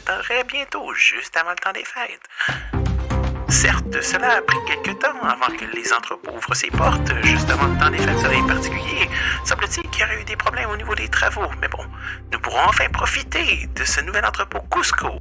très bientôt, juste avant le temps des fêtes. Certes, cela a pris quelques temps avant que les entrepôts ouvrent ses portes, juste avant le temps des fêtes soleil particulier. Semble-t-il qu'il y aurait eu des problèmes au niveau des travaux, mais bon, nous pourrons enfin profiter de ce nouvel entrepôt Cusco.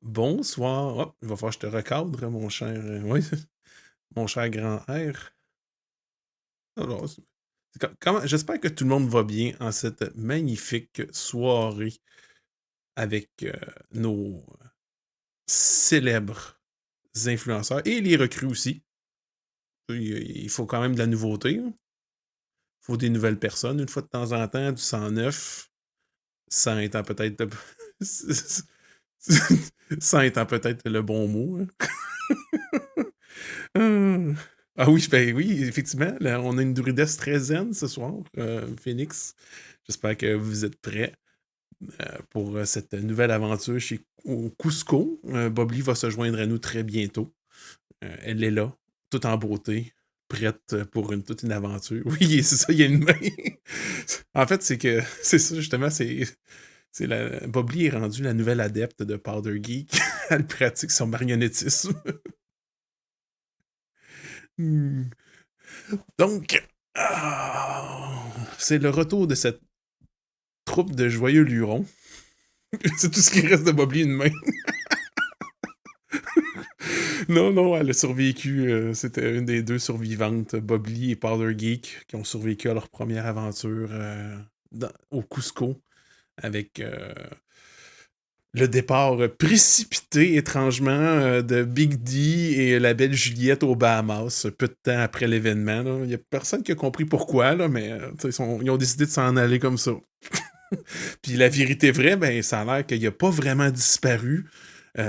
Bonsoir. Oh, il va falloir que je te recadre, mon cher. Oui, mon cher grand R. Alors, j'espère que tout le monde va bien en cette magnifique soirée avec nos célèbres influenceurs et les recrues aussi. Il faut quand même de la nouveauté. Il faut des nouvelles personnes une fois de temps en temps, du sang neuf, sans étant peut-être sans étant peut-être le bon mot. Ah oui, ben oui, effectivement, là, on a une druidesse très zen ce soir, Phoenix. J'espère que vous êtes prêts pour cette nouvelle aventure au Cusco. Bobby va se joindre à nous très bientôt. Elle est là, toute en beauté, prête pour toute une aventure. Oui, c'est ça, il y a une main. En fait, c'est ça, justement, Bobby est rendu la nouvelle adepte de Powder Geek. Elle pratique son marionnettisme. Donc, c'est le retour de cette troupe de joyeux lurons. C'est tout ce qui reste de Bobby, une main. Non, elle a survécu. C'était une des deux survivantes, Bobby et Powder Geek, qui ont survécu à leur première aventure au Cusco avec le départ précipité, étrangement, de Big D et la belle Juliette aux Bahamas, peu de temps après l'événement. Il n'y a personne qui a compris pourquoi, là, mais ils ont décidé de s'en aller comme ça. Puis la vérité vraie, ben, ça a l'air qu'il n'a pas vraiment disparu.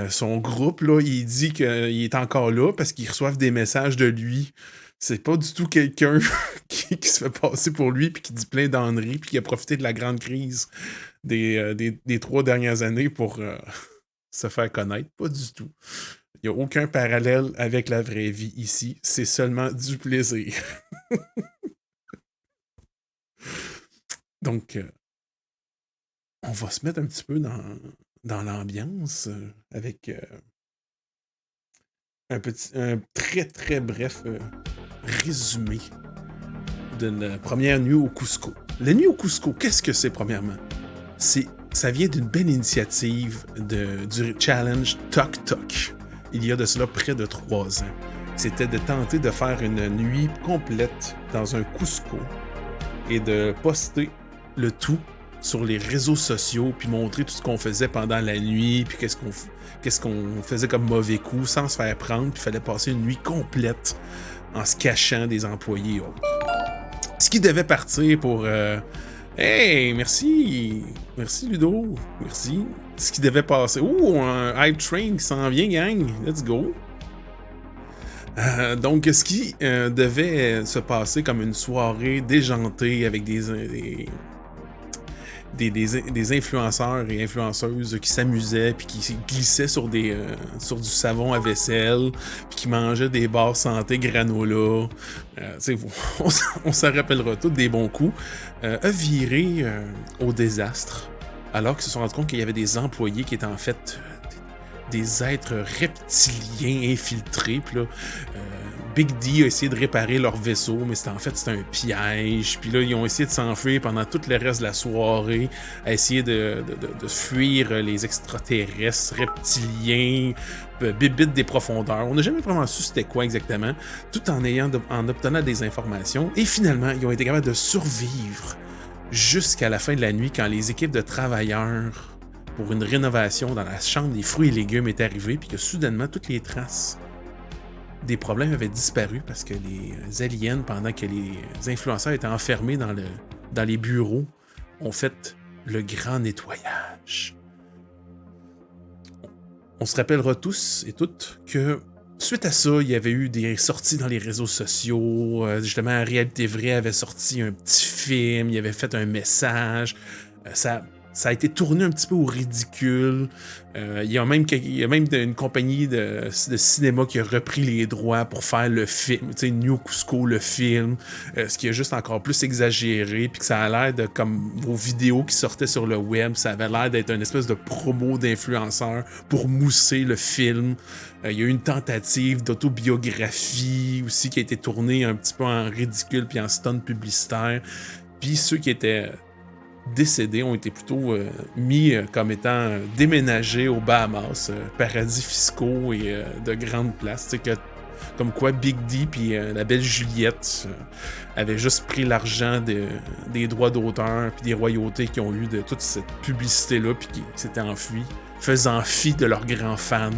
Son groupe, là, il dit qu'il est encore là parce qu'ils reçoivent des messages de lui. C'est pas du tout quelqu'un qui se fait passer pour lui puis qui dit plein d'enneries puis qui a profité de la grande crise des 3 dernières années pour se faire connaître. Pas du tout. Il n'y a aucun parallèle avec la vraie vie ici. C'est seulement du plaisir. Donc, on va se mettre un petit peu dans l'ambiance avec un très très bref résumé de la première nuit au Cusco. La nuit au Cusco, qu'est-ce que c'est premièrement? Ça vient d'une belle initiative du challenge Tok Tok. Il y a de cela près de 3 ans. C'était de tenter de faire une nuit complète dans un Cusco et de poster le tout sur les réseaux sociaux, puis montrer tout ce qu'on faisait pendant la nuit, puis qu'est-ce qu'on faisait comme mauvais coup, sans se faire prendre, puis il fallait passer une nuit complète en se cachant des employés. Ce qui devait partir pour... Hey, merci Ludo, merci. Ce qui devait passer... un hype train qui s'en vient, gang, let's go. Donc, ce qui devait se passer comme une soirée déjantée avec des influenceurs et influenceuses qui s'amusaient puis qui glissaient sur du savon à vaisselle puis qui mangeaient des barres santé granola. On s'en rappellera tous des bons coups. A viré au désastre alors qu'ils se sont rendus compte qu'il y avait des employés qui étaient en fait des êtres reptiliens infiltrés. Puis là, Big D a essayé de réparer leur vaisseau, mais c'était un piège. Puis là, ils ont essayé de s'enfuir pendant tout le reste de la soirée, à essayer de fuir les extraterrestres, reptiliens, bébites des profondeurs. On n'a jamais vraiment su c'était quoi exactement, tout en obtenant des informations. Et finalement, ils ont été capables de survivre jusqu'à la fin de la nuit, quand les équipes de travailleurs pour une rénovation dans la chambre des fruits et légumes est arrivée, puis que soudainement, toutes les traces des problèmes avaient disparu parce que les aliens, pendant que les influenceurs étaient enfermés dans les bureaux, ont fait le grand nettoyage. On se rappellera tous et toutes que suite à ça, il y avait eu des sorties dans les réseaux sociaux. Justement, Réalité Vraie avait sorti un petit film, il avait fait un message. Ça a été tourné un petit peu au ridicule. Il y a même une compagnie de cinéma qui a repris les droits pour faire le film, tu sais, New Cusco, le film, ce qui est juste encore plus exagéré, puis que ça a l'air de, comme vos vidéos qui sortaient sur le web, ça avait l'air d'être une espèce de promo d'influenceurs pour mousser le film. Il y a eu une tentative d'autobiographie aussi qui a été tournée un petit peu en ridicule puis en stunt publicitaire. Puis ceux qui étaient décédés ont été plutôt mis comme étant déménagés aux Bahamas, paradis fiscaux et de grandes places. Comme quoi Big D puis la belle Juliette avaient juste pris l'argent des droits d'auteur puis des royautés qu'ils ont eu de toute cette publicité-là puis qui s'étaient enfuis, faisant fi de leurs grands fans,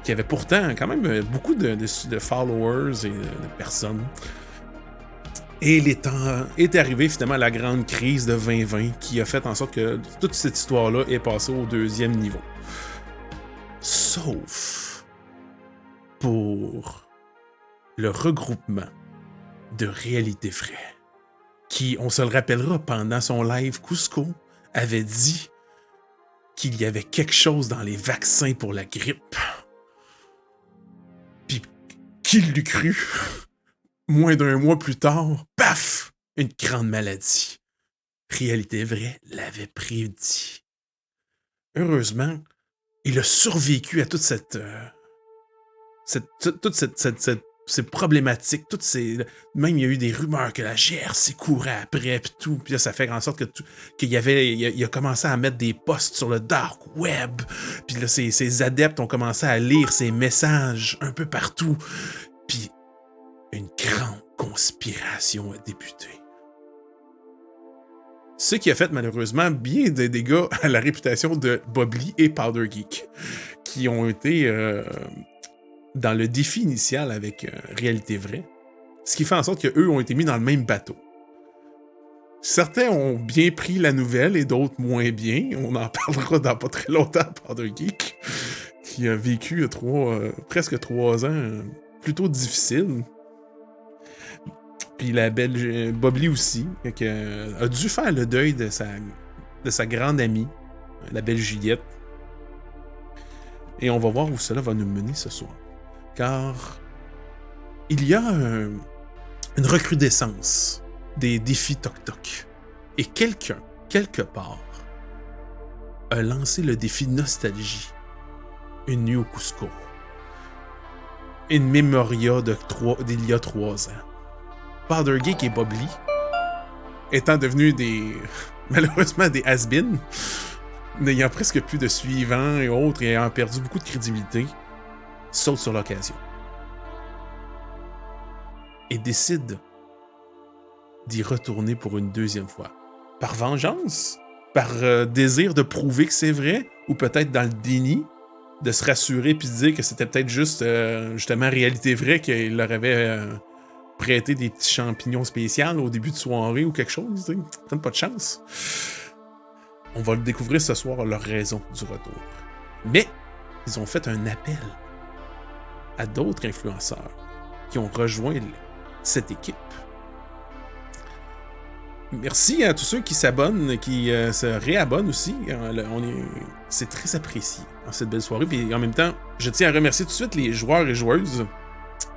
qui avaient pourtant quand même beaucoup de followers et de personnes. Et les temps est arrivé finalement la grande crise de 2020 qui a fait en sorte que toute cette histoire-là est passée au deuxième niveau. Sauf pour le regroupement de Réalité Vraie, qui, on se le rappellera, pendant son live Cusco, avait dit qu'il y avait quelque chose dans les vaccins pour la grippe. Puis, qui l'eût cru? Moins d'un mois plus tard, paf! Une grande maladie. Réalité Vraie l'avait prédit. Heureusement, il a survécu à toute ces problématiques, même il y a eu des rumeurs que la GRC courait après, puis tout, puis là, ça fait en sorte qu'il a commencé à mettre des posts sur le dark web, puis là, ses adeptes ont commencé à lire ses messages un peu partout, puis une grande conspiration a débuté. Ce qui a fait malheureusement bien des dégâts à la réputation de Bob Lee et Powder Geek, qui ont été dans le défi initial avec Réalité Vraie, ce qui fait en sorte qu'eux ont été mis dans le même bateau. Certains ont bien pris la nouvelle et d'autres moins bien. On en parlera dans pas très longtemps, Powder Geek, qui a vécu presque 3 ans plutôt difficiles. Puis la belle Bob Lee aussi, a dû faire le deuil de sa grande amie, la belle Juliette. Et on va voir où cela va nous mener ce soir. Car il y a une recrudescence des défis Toc-Toc. Et quelqu'un, quelque part, a lancé le défi Nostalgie. Une nuit au Cusco. Une mémoria d'il y a 3 ans. Powder Geek et Bob Lee, étant devenus malheureusement des has-been, n'ayant presque plus de suivants et autres, et ayant perdu beaucoup de crédibilité, sautent sur l'occasion. Et décident d'y retourner pour une deuxième fois. Par vengeance? Par désir de prouver que c'est vrai? Ou peut-être dans le déni, de se rassurer puis de dire que c'était peut-être juste, justement, Réalité Vraie qu'il leur avait prêté des petits champignons spéciaux au début de soirée ou quelque chose, tu sais. Peut-être pas de chance. On va le découvrir ce soir, leur raison du retour. Mais, ils ont fait un appel à d'autres influenceurs qui ont rejoint cette équipe. Merci à tous ceux qui s'abonnent, qui se réabonnent aussi. C'est très apprécié en cette belle soirée. Puis en même temps, je tiens à remercier tout de suite les joueurs et joueuses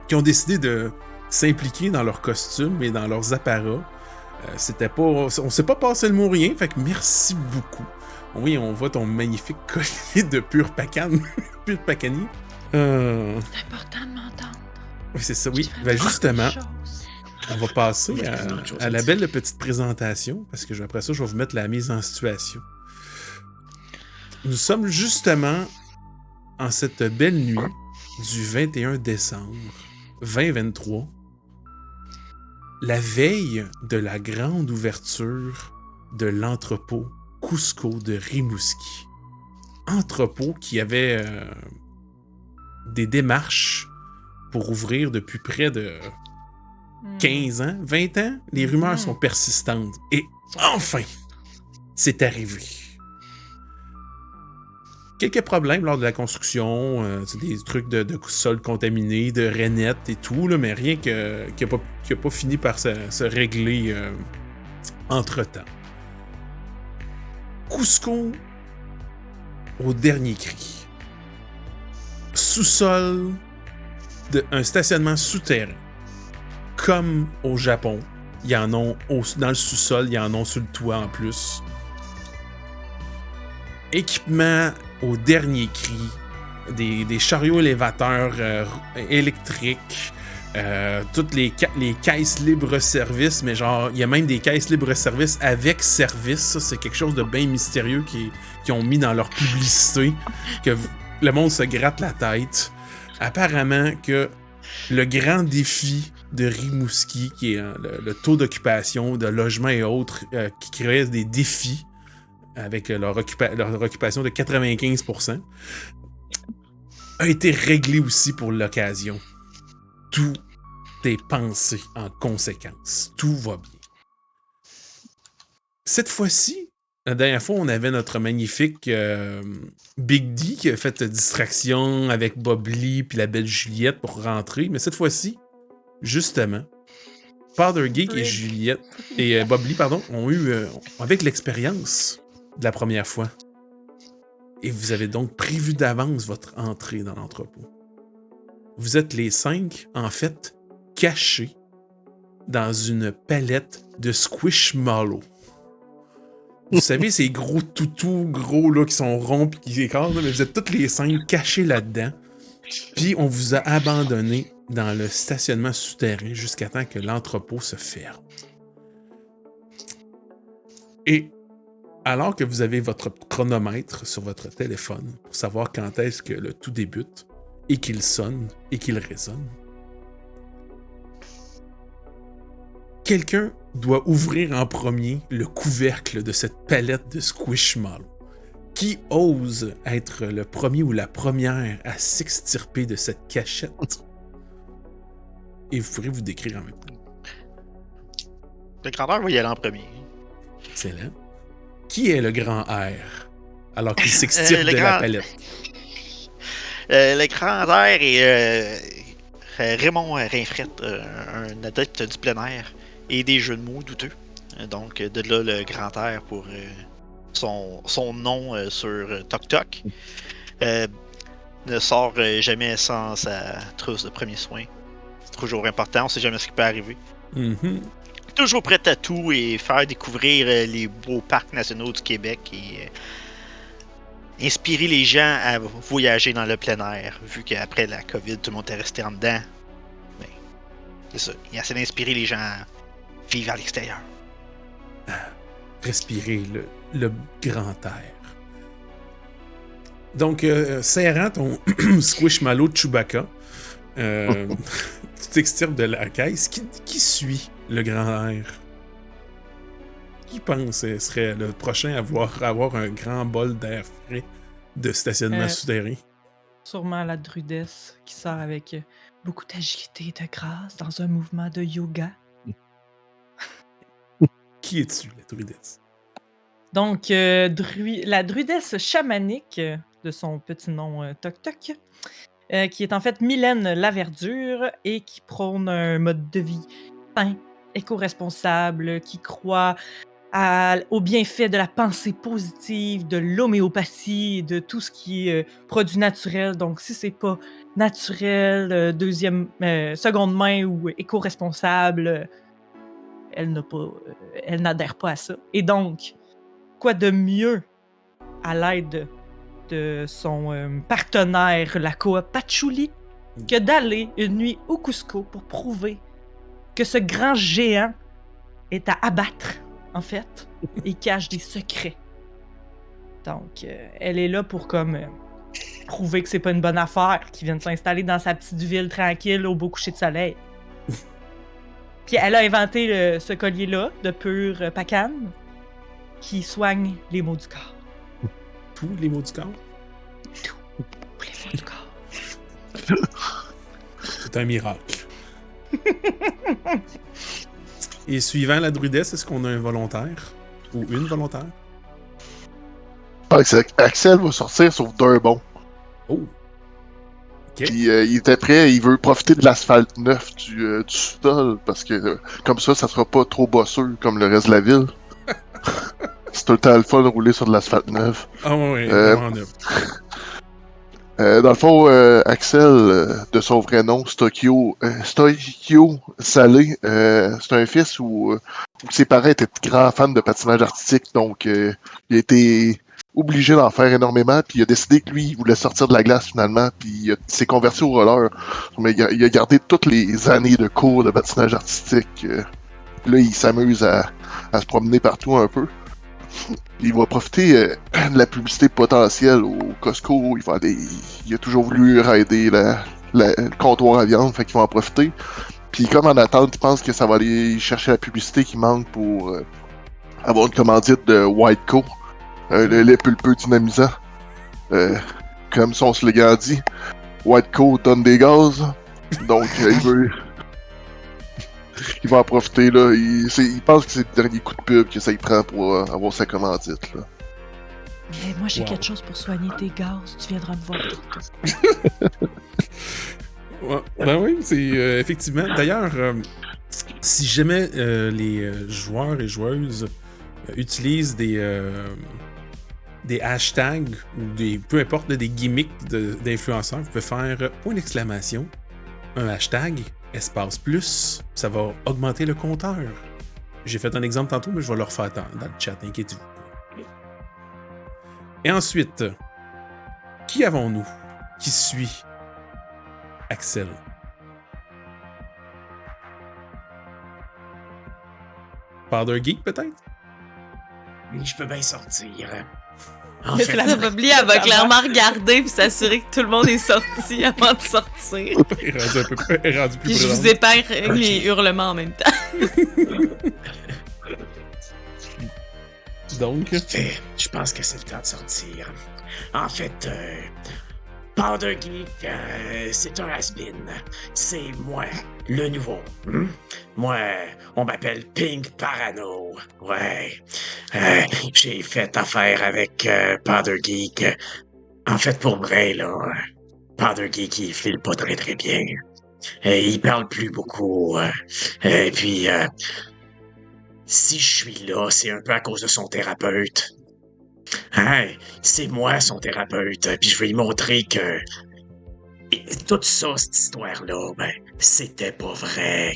qui ont décidé de s'impliquer dans leurs costumes et dans leurs apparats. On s'est pas passé le mot rien, fait que merci beaucoup. Oui, on voit ton magnifique collier de pur Pacani. C'est important de m'entendre. Oui, c'est ça, oui. Ben justement, on va passer Ouais, c'est autre chose, à la ça. belle petite présentation, parce que après ça, je vais vous mettre la mise en situation. Nous sommes justement en cette belle nuit du 21 décembre 2023, la veille de la grande ouverture de l'entrepôt Cusco de Rimouski. Entrepôt qui avait des démarches pour ouvrir depuis près de 15 ans, 20 ans. Les rumeurs sont persistantes. Et enfin, c'est arrivé. Quelques problèmes lors de la construction, des trucs de sol contaminé, de rainettes et tout, là, mais rien qui n'a pas fini par se régler entre-temps. Cusco au dernier cri. Sous-sol, un stationnement souterrain. Comme au Japon, il y en a dans le sous-sol, il y en a sur le toit en plus. Équipement au dernier cri, des chariots élévateurs électriques, toutes les caisses libre-service, mais genre, il y a même des caisses libre-service avec service. Ça, c'est quelque chose de bien mystérieux qu'ils ont mis dans leur publicité, que le monde se gratte la tête. Apparemment que le grand défi de Rimouski, qui est le taux d'occupation, de logement et autres, qui crée des défis avec leur occupation de 95%, a été réglé aussi pour l'occasion. Tout est pensé en conséquence. Tout va bien. Cette fois-ci, la dernière fois, on avait notre magnifique Big D qui a fait distraction avec Bob Lee puis la belle Juliette pour rentrer. Mais cette fois-ci, justement, Powder Geek et Juliette et Bob Lee, pardon, ont eu avec l'expérience de la première fois. Et vous avez donc prévu d'avance votre entrée dans l'entrepôt. Vous êtes les 5, en fait, cachés dans une palette de Squishmallow. Vous savez, ces gros toutous gros là, qui sont ronds et qui écrasent, mais vous êtes tous les 5 cachés là-dedans. Puis on vous a abandonné dans le stationnement souterrain jusqu'à temps que l'entrepôt se ferme. Et alors que vous avez votre chronomètre sur votre téléphone pour savoir quand est-ce que le tout débute et qu'il sonne et qu'il résonne, quelqu'un doit ouvrir en premier le couvercle de cette palette de Squishmallow. Qui ose être le premier ou la première à s'extirper de cette cachette? Et vous pourrez vous décrire en même temps. Le grandeur va y aller en premier. Excellent. Qui est le grand R alors qu'il s'extirpe de la palette? Le grand air est Raymond Rinfrette, un adepte du plein air et des jeux de mots douteux. Donc, de là le grand air pour son nom sur TokTok. Ne sort jamais sans sa trousse de premiers soins. C'est toujours important, on sait jamais ce qui peut arriver. Mm-hmm. Toujours prêt à tout et faire découvrir les beaux parcs nationaux du Québec et inspirer les gens à voyager dans le plein air, vu qu'après la COVID, tout le monde est resté en dedans. Mais c'est ça, il essaie d'inspirer les gens à vivre à l'extérieur. Respirer le grand air. Donc, serrant ton Squishmallow Chewbacca, tu t'extirpes de la caisse. Qui suit le grand air? Qui pense serait le prochain à avoir un grand bol d'air frais de stationnement souterrain? Sûrement la druidesse qui sort avec beaucoup d'agilité et de grâce dans un mouvement de yoga. Qui es-tu, la druidesse? Donc, la druidesse chamanique, de son petit nom Toc-Toc, qui est en fait Mylène Laverdure et qui prône un mode de vie sain, éco-responsable, qui croit au bienfait de la pensée positive, de l'homéopathie, de tout ce qui est produit naturel. Donc, si c'est pas naturel, seconde main ou éco-responsable, elle n'adhère pas à ça. Et donc, quoi de mieux à l'aide de son partenaire, la coop Patchouli, que d'aller une nuit au Cusco pour prouver que ce grand géant est à abattre, en fait, et cache des secrets. Donc, elle est là pour comme prouver que c'est pas une bonne affaire, qu'il vienne s'installer dans sa petite ville tranquille au beau coucher de soleil. Puis elle a inventé ce collier-là de pur pacane qui soigne les maux du corps. Tous les mots du corps. Tous les maux du corps. C'est un miracle. Et suivant la druidesse, est-ce qu'on a un volontaire? Ou une volontaire? Ah, Axel va sortir sauf d'un bon. Oh! Ok. Puis il était prêt, il veut profiter de l'asphalte neuf du sol, parce que comme ça sera pas trop bosseux comme le reste de la ville. C'est tout le temps le fun de rouler sur de l'asphalte neuf. Ah ouais, vraiment neuf. Dans le fond, Axel, de son vrai nom, Stoikio Salé, c'est un fils où ses parents étaient grands fans de patinage artistique, donc il a été obligé d'en faire énormément, puis il a décidé que lui, il voulait sortir de la glace finalement, puis il s'est converti au roller, mais il a gardé toutes les années de cours de patinage artistique. Là, il s'amuse à se promener partout un peu. Il va profiter de la publicité potentielle au Costco. Il a toujours voulu raider le comptoir à viande, fait qu'il va en profiter. Puis comme en attente, il pense que ça va aller chercher la publicité qui manque pour avoir une commandite de Whiteco, le lait pulpeux dynamisant. Comme son slogan dit, Whiteco donne des gaz. Donc il va en profiter, là. Il pense que c'est le dernier coup de pub que ça y prend pour avoir sa commandite, là. Mais moi, j'ai Wow. quelque chose pour soigner tes gaz. Tu viendras me voir tantôt. Ouais, ben oui, c'est effectivement. D'ailleurs, si jamais les joueurs et joueuses utilisent des hashtags ou peu importe, des gimmicks d'influenceurs, vous pouvez faire point d'exclamation, un hashtag, espace plus, ça va augmenter le compteur. J'ai fait un exemple tantôt, mais je vais le refaire dans le chat, inquiétez-vous pas. Et ensuite, qui avons-nous qui suit Axel? Powder Geek, peut-être? Je peux bien sortir. En Mais fait, c'est la- Ça, Bobli, elle va clairement regarder puis s'assurer que tout le monde est sorti avant de sortir. Il est rendu plus Puis je présent. vous épargne les hurlements en même temps. Donc, je pense que c'est le temps de sortir. En fait, Powder Geek, c'est un has-been. C'est moi, le nouveau. Moi, on m'appelle Pink Parano. Ouais. J'ai fait affaire avec Powder Geek. En fait, pour vrai, là, Powder Geek, il file pas très très bien. Il parle plus beaucoup. Et puis, si je suis là, c'est un peu à cause de son thérapeute. Hein? C'est moi son thérapeute, puis je vais lui montrer que et tout ça, cette histoire-là, ben, c'était pas vrai.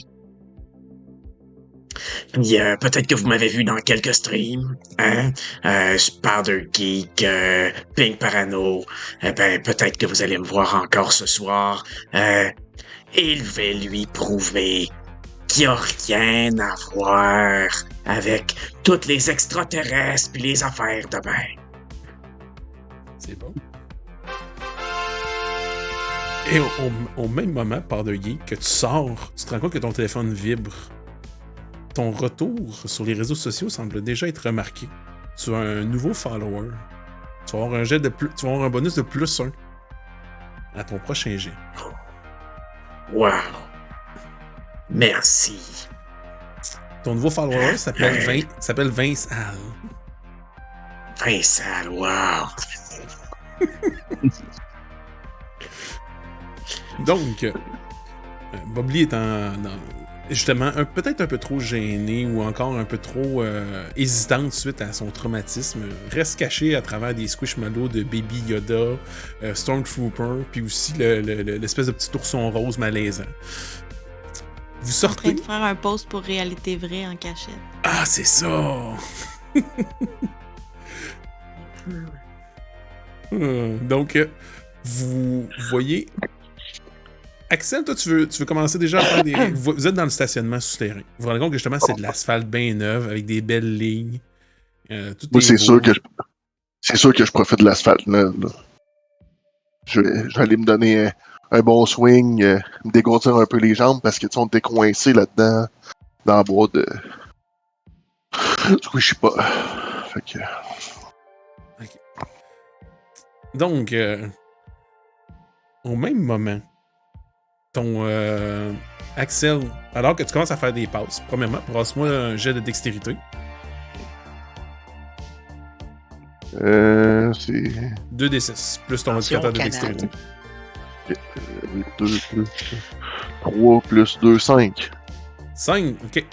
Puis peut-être que vous m'avez vu dans quelques streams, hein? Powder Geek, Pink Parano, ben peut-être que vous allez me voir encore ce soir. Et je vais lui prouver qu'il n'y a rien à voir avec toutes les extraterrestres puis les affaires de bain. c'est bon. Et au même moment, Powder Geek, que tu sors, tu te rends compte que ton téléphone vibre. Ton retour sur les réseaux sociaux semble déjà être remarqué. Tu as un nouveau follower. Tu vas avoir un jet de plus, tu vas avoir un bonus de +1 à ton prochain jet. Wow! Merci. Ton nouveau follower s'appelle Vince Al. Vincent, wow! Donc, Bobli est justement peut-être un peu trop gêné ou encore un peu trop hésitante suite à son traumatisme. Reste caché à travers des squishmallows de Baby Yoda, Stormtrooper, puis aussi l'espèce de petit ourson rose malaisant. Vous Je suis en train sortez. de faire un post pour Réalité Vraie en cachette. Ah, c'est ça! Donc, vous voyez Axel, toi, tu veux commencer déjà à faire des. Vous êtes dans le stationnement souterrain. Vous vous rendez compte que justement, c'est de l'asphalte bien neuf, avec des belles lignes. Tout Moi, est c'est beau. sûr que je profite de l'asphalte neuve. Là. Je vais aller me donner un bon swing, me dégourdir un peu les jambes parce que tu sais, on était coincé là-dedans, dans la boîte de. Du coup, je sais pas. Fait que. Donc, au même moment, ton Axel, alors que tu commences à faire des passes, premièrement, brasse-moi un jet de dextérité. C'est 2d6, plus ton Attention, modificateur de canal. dextérité. 2 plus 3 plus 2, 5. 5, ok.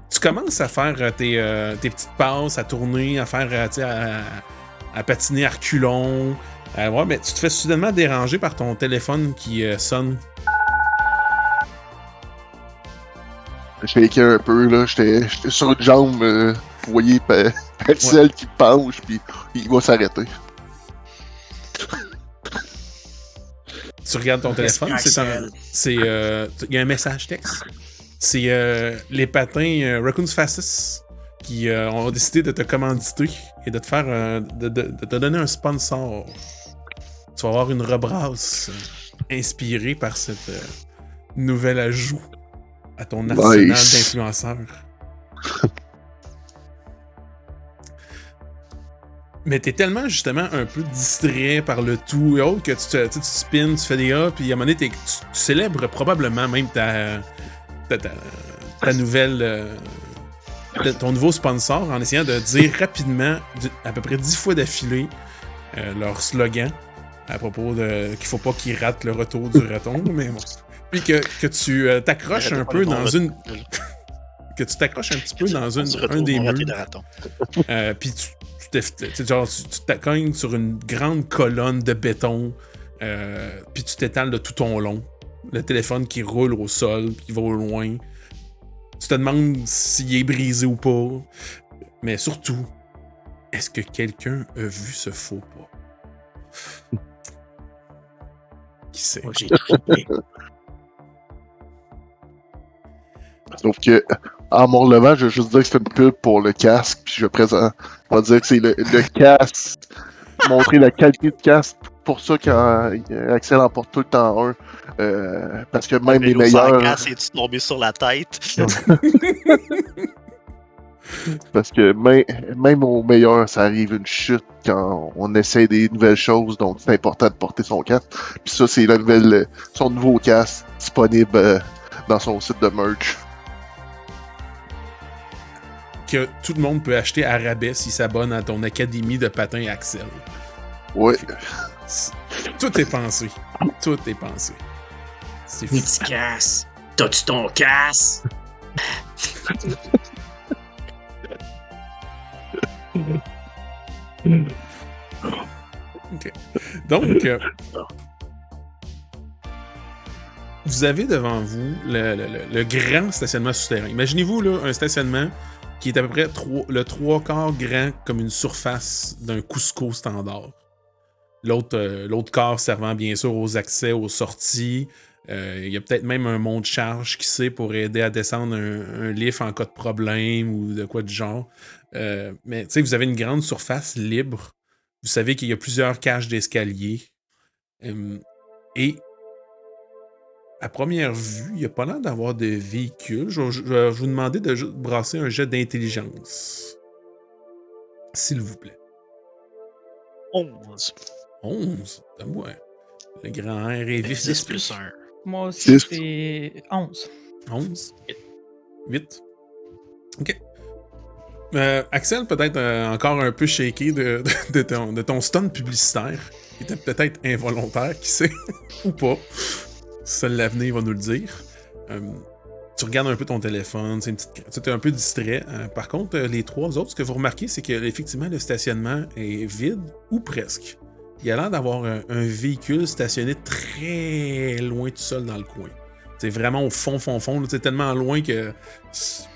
Tu commences à faire tes petites passes, à tourner, à faire, tu sais, à patiner à reculons. Ouais, mais tu te fais soudainement déranger par ton téléphone qui sonne. Je shakeais un peu, là. J'étais sur une jambe, vous voyez, Axel qui penche, puis il va s'arrêter. Tu regardes ton téléphone, Axel. il y a un message texte. C'est les patins Raccoon's Fastest qui ont décidé de te commanditer et de te faire de te donner un sponsor. Tu vas avoir une rebrasse inspirée par cette nouvel ajout à ton arsenal d'influenceurs. Mais t'es tellement justement un peu distrait par le tout et autres que tu spins, tu fais des A, puis à un moment donné, tu célèbres probablement même ta nouvelle. Ton nouveau sponsor en essayant de dire rapidement, à peu près 10 fois d'affilée, leur slogan à propos de qu'il faut pas qu'ils ratent le retour du raton, mais bon. Puis que tu t'accroches un peu dans une. Que tu t'accroches un petit peu dans un des murs. Puis tu t'accognes sur une grande colonne de béton, puis tu t'étales de tout ton long. Le téléphone qui roule au sol, puis qui va au loin. Tu te demandes s'il est brisé ou pas. Mais surtout, est-ce que quelqu'un a vu ce faux pas? Qui sait? Moi, j'ai trippé. Sauf que, en me relevant, je vais juste dire que c'est une pub pour le casque, puis je vais dire que c'est le casque, montrer la qualité de casque. Pour ça qu'Axel emporte tout le temps un, parce que même les meilleurs... Et-tu tombé sur la tête? Parce que même aux meilleurs, ça arrive une chute quand on essaie des nouvelles choses, donc c'est important de porter son casque. Puis ça, c'est son nouveau casque disponible dans son site de merch. Que tout le monde peut acheter à rabais s'il s'abonne à ton académie de patins Axel. Ouais. Tout est pensé. Tout est pensé. C'est fou. Petit casse. T'as-tu ton casse? OK. Donc, vous avez devant vous le grand stationnement souterrain. Imaginez-vous là, un stationnement qui est à peu près le 3/4 grand comme une surface d'un Cusco standard. L'autre quart servant bien sûr aux accès, aux sorties. Il y a peut-être même un monte charge qui sait pour aider à descendre un lift en cas de problème ou de quoi du genre. Mais tu sais, vous avez une grande surface libre. Vous savez qu'il y a plusieurs cages d'escalier. Et à première vue, il n'y a pas l'air d'avoir de véhicule. Je vais vous demander de brasser un jet d'intelligence. S'il vous plaît. 11. 11? Donne-moi. Le grand air est vif 10 d'esprit. plus 1. Moi aussi, 10. c'est 11. 11? 8. OK. Axel, peut-être encore un peu shaké de ton stun publicitaire, qui était peut-être involontaire, qui sait, ou pas. Seul l'avenir va nous le dire. Tu regardes un peu ton téléphone, tu es un peu distrait. Par contre, les trois autres, ce que vous remarquez, c'est que effectivement le stationnement est vide, ou presque. Il y a l'air d'avoir un véhicule stationné très loin tout seul dans le coin. C'est vraiment au fond, c'est tellement loin que...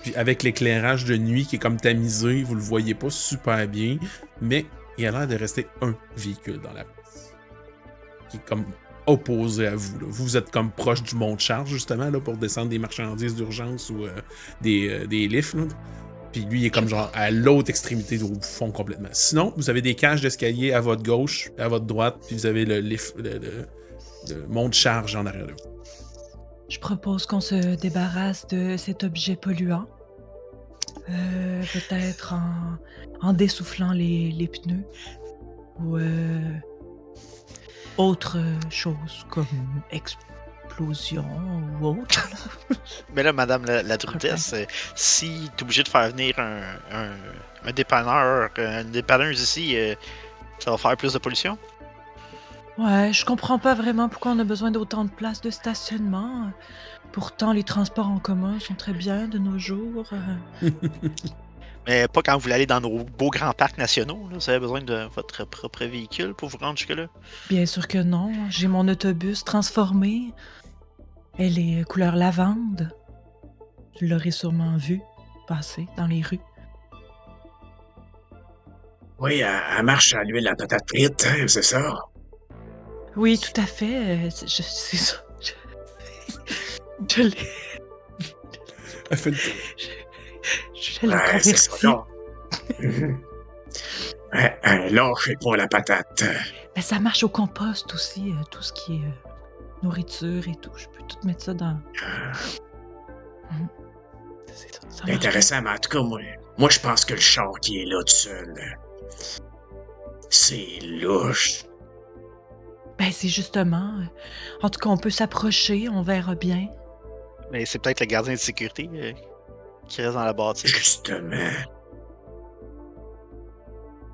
Puis avec l'éclairage de nuit qui est comme tamisé, vous le voyez pas super bien, mais il y a l'air de rester un véhicule dans la place. Qui est comme opposé à vous. Là. Vous êtes comme proche du mont de charge, justement, là, pour descendre des marchandises d'urgence ou des lifts. Là. Puis lui, il est comme genre à l'autre extrémité du fond complètement. Sinon, vous avez des cages d'escalier à votre gauche, à votre droite, puis vous avez le mont de charge en arrière de vous. Je propose qu'on se débarrasse de cet objet polluant. Peut-être en dessoufflant les pneus. Ou autre chose comme explosion ou autre. Mais là, madame la druidesse, si t'es obligé de faire venir un dépanneur, une dépanneuse ici, ça va faire plus de pollution? Ouais, je comprends pas vraiment pourquoi on a besoin d'autant de places de stationnement. Pourtant, les transports en commun sont très bien de nos jours. Mais pas quand vous voulez aller dans nos beaux grands parcs nationaux. Là. Vous avez besoin de votre propre véhicule pour vous rendre jusque-là? Bien sûr que non. J'ai mon autobus transformé. Elle est couleur lavande. Tu l'aurais sûrement vu passer dans les rues. Oui, elle marche à l'huile à patate frite, hein, c'est ça? Oui, tout à fait. C'est ça. Je l'ai. Elle fait le tour. Je l'ai C'est ça, converti. là. Lâchez pas la patate. Mais ça marche au compost aussi, tout ce qui est nourriture et tout. Je peux tout mettre ça dans. C'est ça, ça C'est marche. intéressant, mais en tout cas, moi je pense que le char qui est là tout seul, c'est louche. Ben, c'est justement. En tout cas, on peut s'approcher, on verra bien. Mais c'est peut-être le gardien de sécurité qui reste dans la bâtisse. Justement.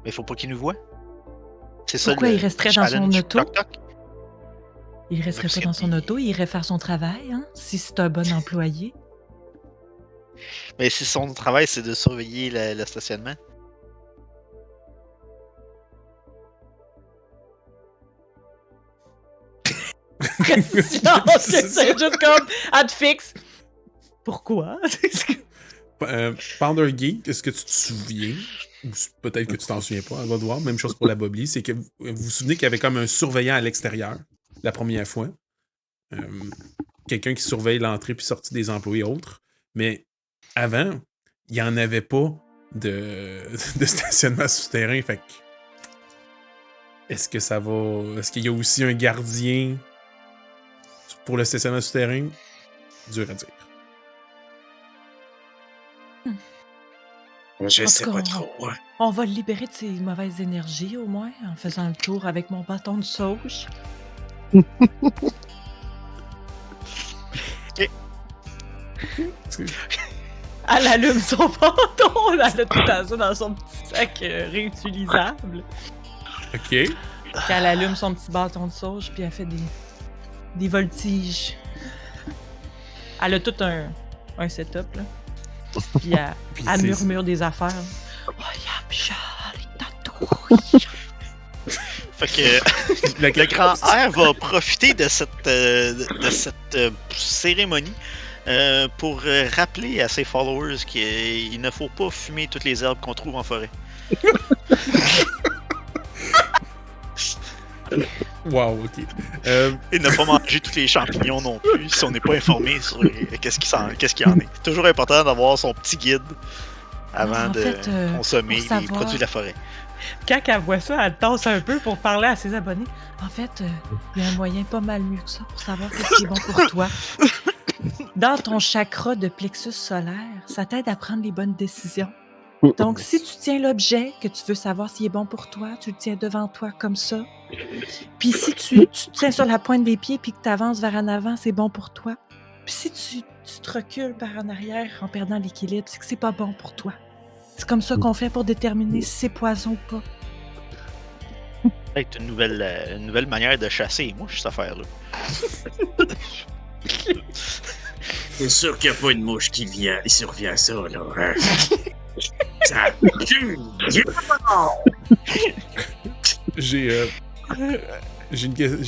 Mais faut pas qu'il nous voie. C'est ça. Pourquoi il resterait dans son challenge. auto? Toc, toc. Il resterait Parce pas que- dans son auto, il irait faire son travail, hein, si c'est un bon employé. Mais si son travail c'est de surveiller le stationnement. Silence, c'est juste comme, elle te fixe. Pourquoi? Powder Geek, est-ce que tu te souviens, ou peut-être que tu t'en souviens pas, on va voir, même chose pour la Bobli, c'est que vous vous souvenez qu'il y avait comme un surveillant à l'extérieur, la première fois. Quelqu'un qui surveille l'entrée puis sortie des employés autres. Mais avant, il n'y en avait pas de stationnement souterrain. Fait que, est-ce que ça va. Est-ce qu'il y a aussi un gardien pour le stationnement souterrain? Dur à dire. Je En sais tout cas, pas trop. Hein. On va le libérer de ses mauvaises énergies, au moins, en faisant le tour avec mon bâton de sauge. Elle allume son bâton, elle a tout ça dans son petit sac réutilisable. OK. Puis elle allume son petit bâton de sauge, puis elle fait des voltiges. Elle a tout un setup, là. Puis elle Puis elle c'est- murmure des affaires. Oh, y'a Charlie Tatou. Fait que le grand air va profiter de cette cérémonie pour rappeler à ses followers qu'il ne faut pas fumer toutes les herbes qu'on trouve en forêt. Wow, OK. Et ne pas manger tous les champignons non plus si on n'est pas informé sur qu'est-ce qu'il y en est. C'est toujours important d'avoir son petit guide avant En de fait, consommer pour les savoir- produits de la forêt. Quand elle voit ça, elle tasse un peu pour parler à ses abonnés. En fait, il y a un moyen pas mal mieux que ça pour savoir ce qui est bon pour toi. Dans ton chakra de plexus solaire, ça t'aide à prendre les bonnes décisions. Donc, si tu tiens l'objet que tu veux savoir s'il est bon pour toi, tu le tiens devant toi comme ça. Puis si tu te tiens sur la pointe des pieds puis que tu avances vers en avant, c'est bon pour toi. Puis si tu te recules par en arrière en perdant l'équilibre, c'est que c'est pas bon pour toi. C'est comme ça qu'on fait pour déterminer si c'est poison ou pas. Peut-être une nouvelle manière de chasser, moi, cette affaire-là. C'est sûr qu'il n'y a pas une mouche qui survient à ça, là. Hein? Ça pue! J'ai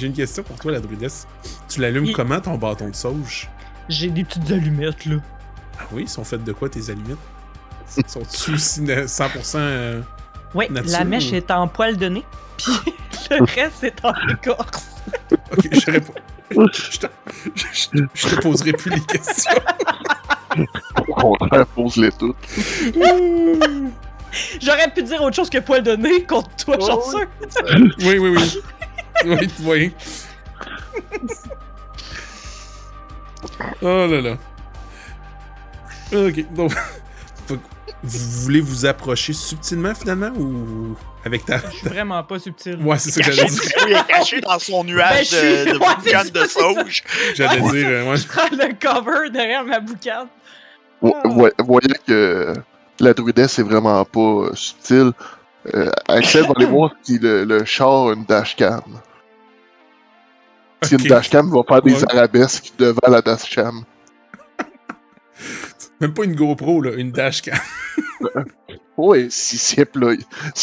une question pour toi, la druidesse. Tu l'allumes Oui. comment, ton bâton de sauge? J'ai des petites allumettes, là. Ah oui, ils sont faites de quoi, tes allumettes? Sont-tu aussi 100% Oui, nature? la mèche est en poil de nez, puis le reste est en écorce. Ok, j'aurais pas. Je te poserai plus les questions. Au contraire, pose-les toutes. J'aurais pu dire autre chose que poil de nez contre toi, chanceux. Oui. Oui. Oh là là. Ok, donc. Vous voulez vous approcher subtilement finalement ou avec ta. Je suis vraiment pas subtil. Ouais, c'est ça que j'allais dire. Il est caché dans son nuage Ben, de ouais, boucan c'est de ça. sauge. J'allais Ouais, dire, ouais. Je prends le cover derrière ma boucane. Voyez que la druidesse est vraiment pas subtile. Axel va aller voir si le char a une dashcam. Si Ok. une dashcam va faire des Ouais. arabesques devant la dashcam. Même pas une GoPro, là, une dashcam. Oui, si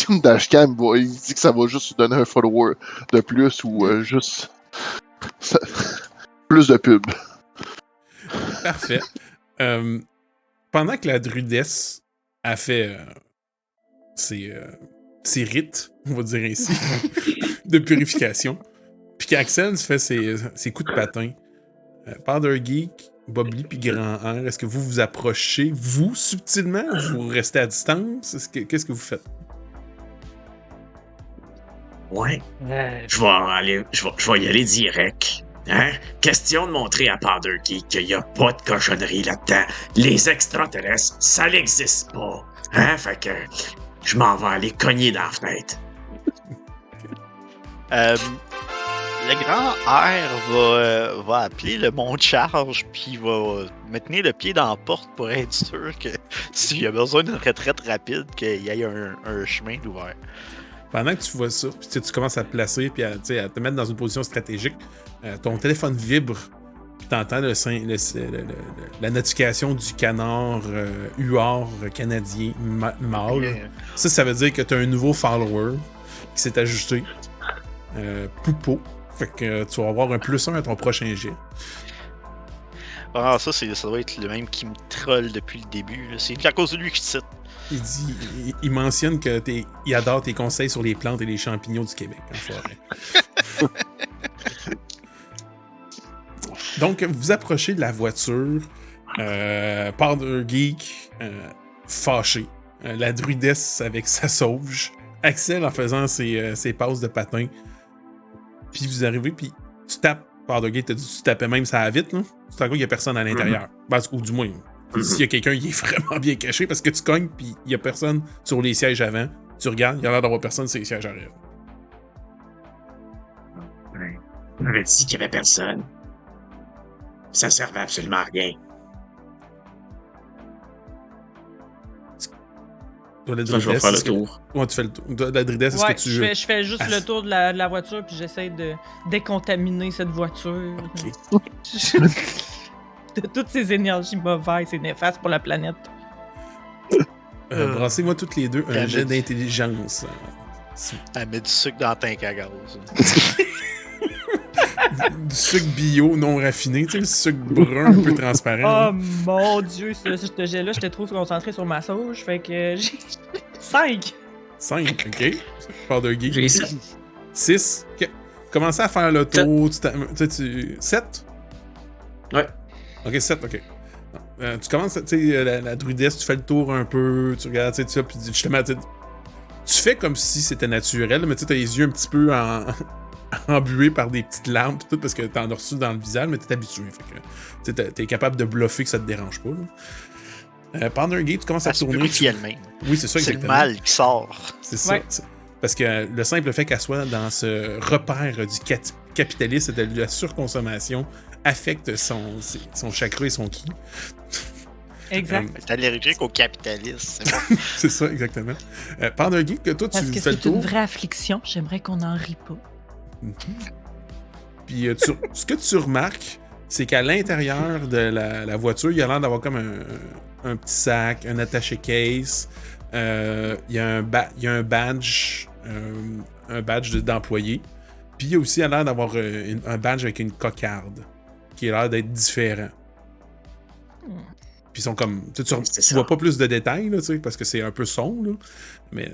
une dashcam, il dit que ça va juste lui donner un follower de plus ou juste plus de pub. Parfait. Pendant que la druidesse a fait ses rites, on va dire ainsi, de purification, puis qu'Axel fait ses coups de patin, Powder Geek, Bobli puis Grand R, est-ce que vous vous approchez, vous, subtilement, ou vous restez à distance? Qu'est-ce que vous faites? Ouais. Je vais y aller direct. Hein? Question de montrer à Powder Geek qu'il n'y a pas de cochonnerie là-dedans. Les extraterrestres, ça n'existe pas. Hein? Fait que je m'en vais aller cogner dans la fenêtre. Le grand R va appeler le mont de charge, puis il va me tenir le pied dans la porte pour être sûr que s'il y a besoin d'une retraite rapide, qu'il y ait un chemin ouvert. Pendant que tu vois ça, puis tu commences à te placer, puis à te mettre dans une position stratégique, ton téléphone vibre, puis t'entends la notification du canard huard canadien mâle. Ça veut dire que t'as un nouveau follower qui s'est ajusté. Poupeau. Fait que tu vas avoir un +1 à ton prochain jet. Ah, ça doit être le même qui me troll depuis le début. Là. C'est à cause de lui que je cite. Il mentionne que il adore tes conseils sur les plantes et les champignons du Québec en forêt. Donc, vous approchez de la voiture. Powder Geek fâché. La druidesse avec sa sauge. Axel en faisant ses passes de patin. Puis vous arrivez, puis tu tapes. Powder Geek t'a dit tu tapais même ça vite, là. C'est encore qu'il n'y a personne à l'intérieur. Ou du moins, s'il y a quelqu'un, il est vraiment bien caché parce que tu cognes, puis il n'y a personne sur les sièges avant. Tu regardes, il y a l'air d'avoir personne sur les sièges arrière. Ouais. On avait dit qu'il n'y avait personne. Ça servait absolument à rien. Toi, la Ça, je vais druidesse, faire le est-ce que- tour. Ouais, tu fais le tour. Toi, la druidesse, est-ce Ouais, que tu. je fais juste le tour de la voiture, puis j'essaie de décontaminer cette voiture. Ok. De toutes ces énergies mauvaises et néfastes pour la planète. Brassez-moi toutes les deux un Damage. jet d'intelligence. Elle met du sucre dans le tank à gaz. Du sucre bio non raffiné, tu sais, le sucre brun un peu transparent. Oh mon dieu, ce jet-là, j'étais trop concentré sur ma sauge, fait que j'ai 5. 5, ok. Powder Geek. J'ai ça. 6. Ok. Commencez à faire le tour. 7? Ouais. Ok, 7, ok. Tu commences, tu sais, la druidesse, tu fais le tour un peu, tu regardes, tu sais, ça, puis justement, tu fais comme si c'était naturel, mais tu sais, t'as les yeux un petit peu embués par des petites larmes, pis tout, parce que t'en as reçu dans le visage, mais t'es habitué. Fait que t'es capable de bluffer que ça te dérange pas. Powder Geek, tu commences à Elle se tourner. purifie elle-même. Oui, c'est ça, C'est le exactement. mal qui sort. C'est ça. Ouais. Parce que le simple fait qu'elle soit dans ce repère du capitalisme et de la surconsommation affecte son chakra et son ki. Exact. T'es allergique au capitalisme. C'est bon. C'est ça, exactement. Powder Geek, que toi, tu Parce que fais le c'est une tour. vraie affliction, j'aimerais qu'on n'en rie pas. Puis ce que tu remarques, c'est qu'à l'intérieur de la voiture, il y a l'air d'avoir comme un petit sac, un attaché case. Il y a un badge, un badge d'employé. Puis il y a aussi l'air d'avoir un badge avec une cocarde qui a l'air d'être différent. Puis ils sont comme. Tu ça. vois pas plus de détails, là, tu sais, parce que c'est un peu sombre, là. Mais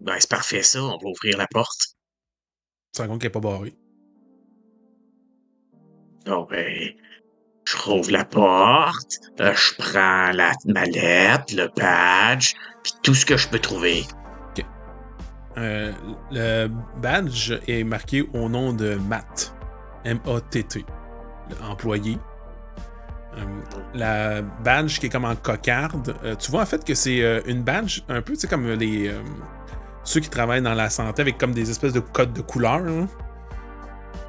Ben, c'est parfait ça, on va ouvrir la porte. Tu te rends compte qu'elle n'est pas barrée. Bon, ben, je rouvre la porte, je prends la mallette, le badge, puis tout ce que je peux trouver. Le badge est marqué au nom de Matt. M-A-T-T. Employé. La badge qui est comme en cocarde. Tu vois en fait que c'est une badge un peu, tu sais, comme les ceux qui travaillent dans la santé avec comme des espèces de codes de couleurs. Hein.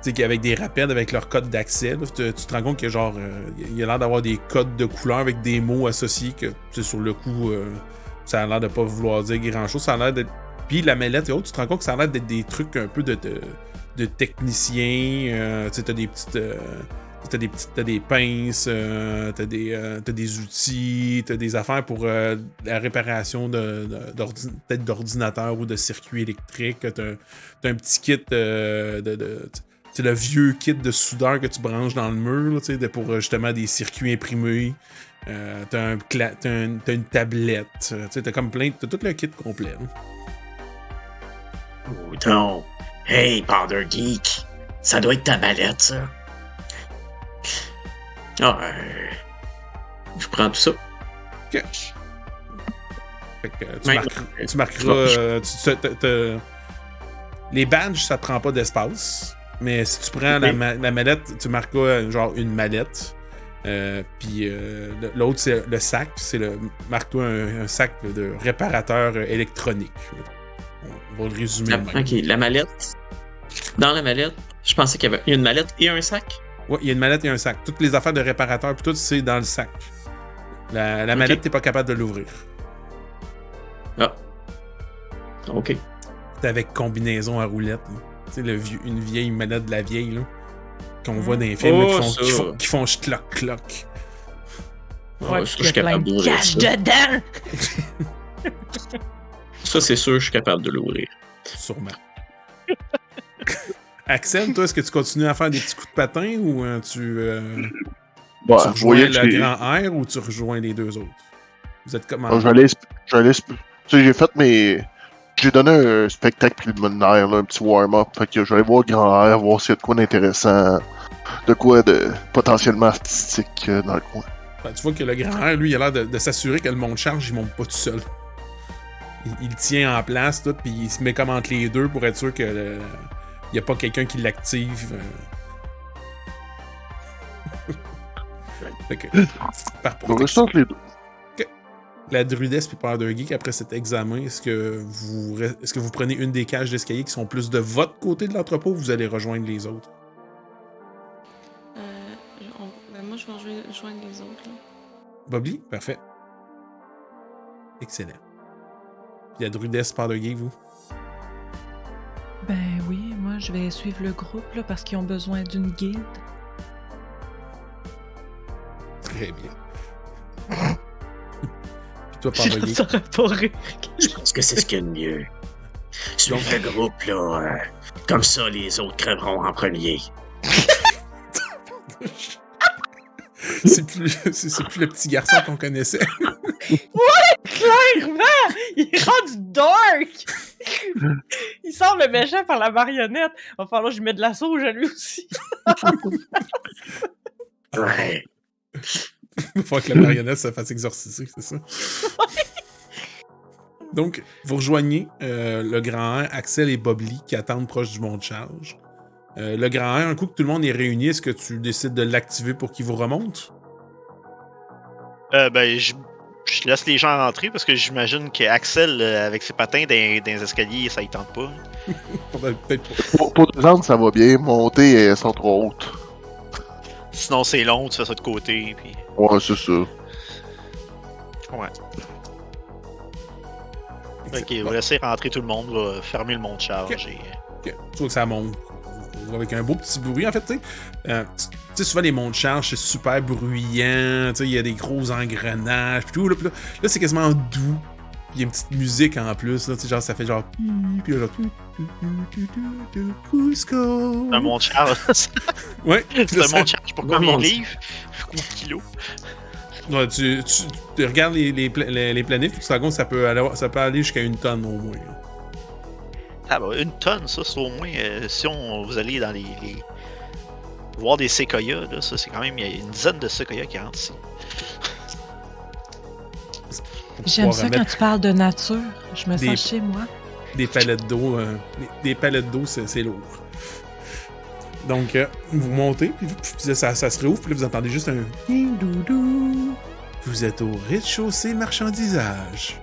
Tu sais, avec des rappels avec leur code d'accès. Là, tu te rends compte que genre, il y a l'air d'avoir des codes de couleurs avec des mots associés que, tu sais, sur le coup, ça a l'air de pas vouloir dire grand-chose. Ça a l'air d'être... Puis la mallette et autres, tu te rends compte que ça a l'air d'être des trucs un peu de techniciens. Tu sais, t'as des petites... T'as des pinces, t'as des outils, t'as des affaires pour la réparation peut-être d'ordinateurs ou de circuits électriques. T'as un petit kit c'est le vieux kit de soudeur que tu branches dans le mur là, pour justement des circuits imprimés. T'as une tablette. T'as comme t'as tout le kit complet. Oh, donc, hey, Powder Geek, ça doit être ta mallette, ça. Ah, je prends tout ça. Ok. Fait que, tu marqueras. Les badges, ça te prend pas d'espace. Mais si tu prends la mallette, tu marqueras genre une mallette. Puis l'autre, c'est le sac. Marque-toi un sac de réparateur électronique. On va le résumer. Ok, la mallette. Dans la mallette, je pensais qu'il y avait une mallette et un sac. Ouais, il y a une mallette et un sac. Toutes les affaires de réparateur, puis tout, c'est dans le sac. La mallette, t'es pas capable de l'ouvrir. Ah. Ok. C'est avec combinaison à roulette. Tu sais, une vieille mallette de la vieille, là. Qu'on voit dans les films, là, qui font cloc-cloc. Ouais, ça, je suis capable d'ouvrir cache ça. dedans! Ça, c'est sûr, je suis capable de l'ouvrir. Sûrement. Axel, toi, est-ce que tu continues à faire des petits coups de patin ou tu rejoins le grand R ou tu rejoins les deux autres? Vous êtes comment? Tu sais, j'ai fait mes... J'ai donné un spectacle préliminaire, là, un petit warm-up. Fait que je vais aller voir le grand R, voir s'il y a de quoi d'intéressant, de quoi de potentiellement artistique dans le coin. Ben, tu vois que le grand R, lui, il a l'air de s'assurer que le monte charge, il monte pas tout seul. Il tient en place, tout, puis il se met comme entre les deux pour être sûr que il n'y a pas quelqu'un qui l'active. Fait que, par protection. Les deux. Okay. La druidesse puis Powder Geek, après cet examen, est-ce que vous prenez une des cages d'escalier qui sont plus de votre côté de l'entrepôt ou vous allez rejoindre les autres? Moi, je vais rejoindre les autres. Là. Bobby? Parfait. Excellent. Puis la druidesse Powder Geek, vous? Ben oui, moi je vais suivre le groupe là, parce qu'ils ont besoin d'une guide. Très bien. Puis toi, Powder Geek? Ça aurait pas rire. Je pense que c'est ce qu'il y a de mieux. Suivre le groupe, là. Comme ça, les autres crèveront en premier. c'est plus le petit garçon qu'on connaissait. Ouais, clairement! Il est rendu dark! Il semble méchant par la marionnette. Va falloir que je mette de la sauge à lui aussi. Ouais. Il faut que la marionnette se fasse exorciser, c'est ça? Donc, vous rejoignez le grand R, Axel et Bobby qui attendent proche du mont de charge. Le grand R, un coup que tout le monde est réuni, est-ce que tu décides de l'activer pour qu'il vous remonte? Ben, je laisse les gens rentrer parce que j'imagine qu'Axel, avec ses patins dans les escaliers, ça y tente pas. Peut-être pas. Pour descendre, ça va bien. Monter, elles sont trop hautes. Sinon, c'est long, tu fais ça de côté. Puis... Ouais, c'est ça. Ouais. Ok, on va laisser rentrer tout le monde, on va fermer le mont de charge. Ok. Tu vois que ça monte. Avec un beau petit bruit, en fait, tu sais, souvent les monts de charge, c'est super bruyant, tu sais, il y a des gros engrenages, pis tout, là, c'est quasiment doux. Il y a une petite musique en plus, là, tu sais, genre, ça fait genre... Puis là, genre... Cusco! Un mont de charge. Ouais. C'est un mont de charge pour combien de livres? Ou de kilos? Ouais, tu regardes les planifs, puis tu te rends compte que ça peut aller jusqu'à 1 tonne au moins. Ah, bah, une tonne, ça, c'est au moins. Si vous allez dans les voir des séquoias, là, ça, c'est quand même. Il y a une dizaine de séquoias qui rentrent ici. J'aime ça quand tu parles de nature. Je me des- sens chez moi. Des palettes d'eau, des palettes d'eau, c'est lourd. Donc, vous montez, puis ça se réouvre, puis là, vous entendez juste un ding-doudou. Vous êtes au rez-de-chaussée marchandisage.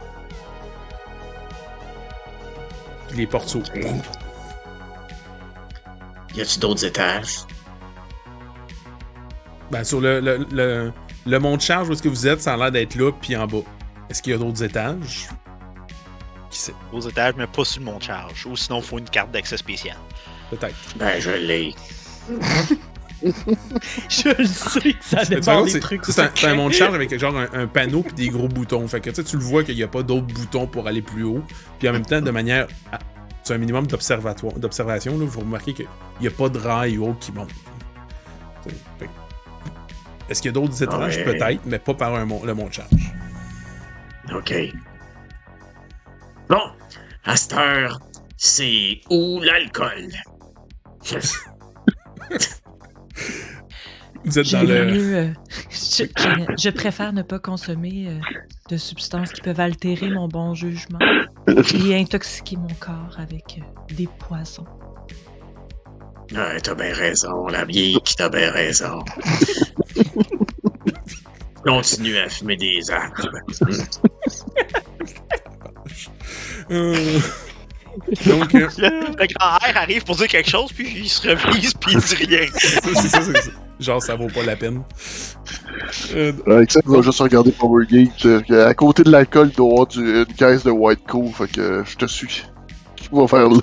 Puis les portes s'ouvrent. Y a-tu d'autres étages? Ben, sur le mont de charge où est-ce que vous êtes, ça a l'air d'être là, puis en bas. Est-ce qu'il y a d'autres étages? Qui sait? Aux étages, mais pas sur le mont de charge. Ou sinon, il faut une carte d'accès spéciale. Peut-être. Ben, je l'ai. Je le sais que ça dépend des trucs. C'est un mont de charge avec genre un panneau puis des gros boutons. Fait que tu le vois qu'il n'y a pas d'autres boutons pour aller plus haut. Puis en même temps, de manière... C'est un minimum d'observation. Là, vous remarquez qu'il n'y a pas de rail ou autre qui monte. Est-ce qu'il y a d'autres étages? Ouais. Peut-être, mais pas par le mont de charge. OK. Bon, à cette heure, c'est où l'alcool? Vous êtes dans J'aime le... mieux, je préfère ne pas consommer de substances qui peuvent altérer mon bon jugement et intoxiquer mon corps avec des poisons. Ouais, t'as bien raison, la vieille qui t'a bien raison. Continue à fumer des arbres. Donc, Le grand R arrive pour dire quelque chose, puis il se revise, puis il dit rien. c'est ça. Genre, ça vaut pas la peine. Axel va juste regarder Powergate. À côté de l'alcool, il doit y avoir une caisse de White Cool, fait que je te suis. Qu'est-ce qu'on va faire là?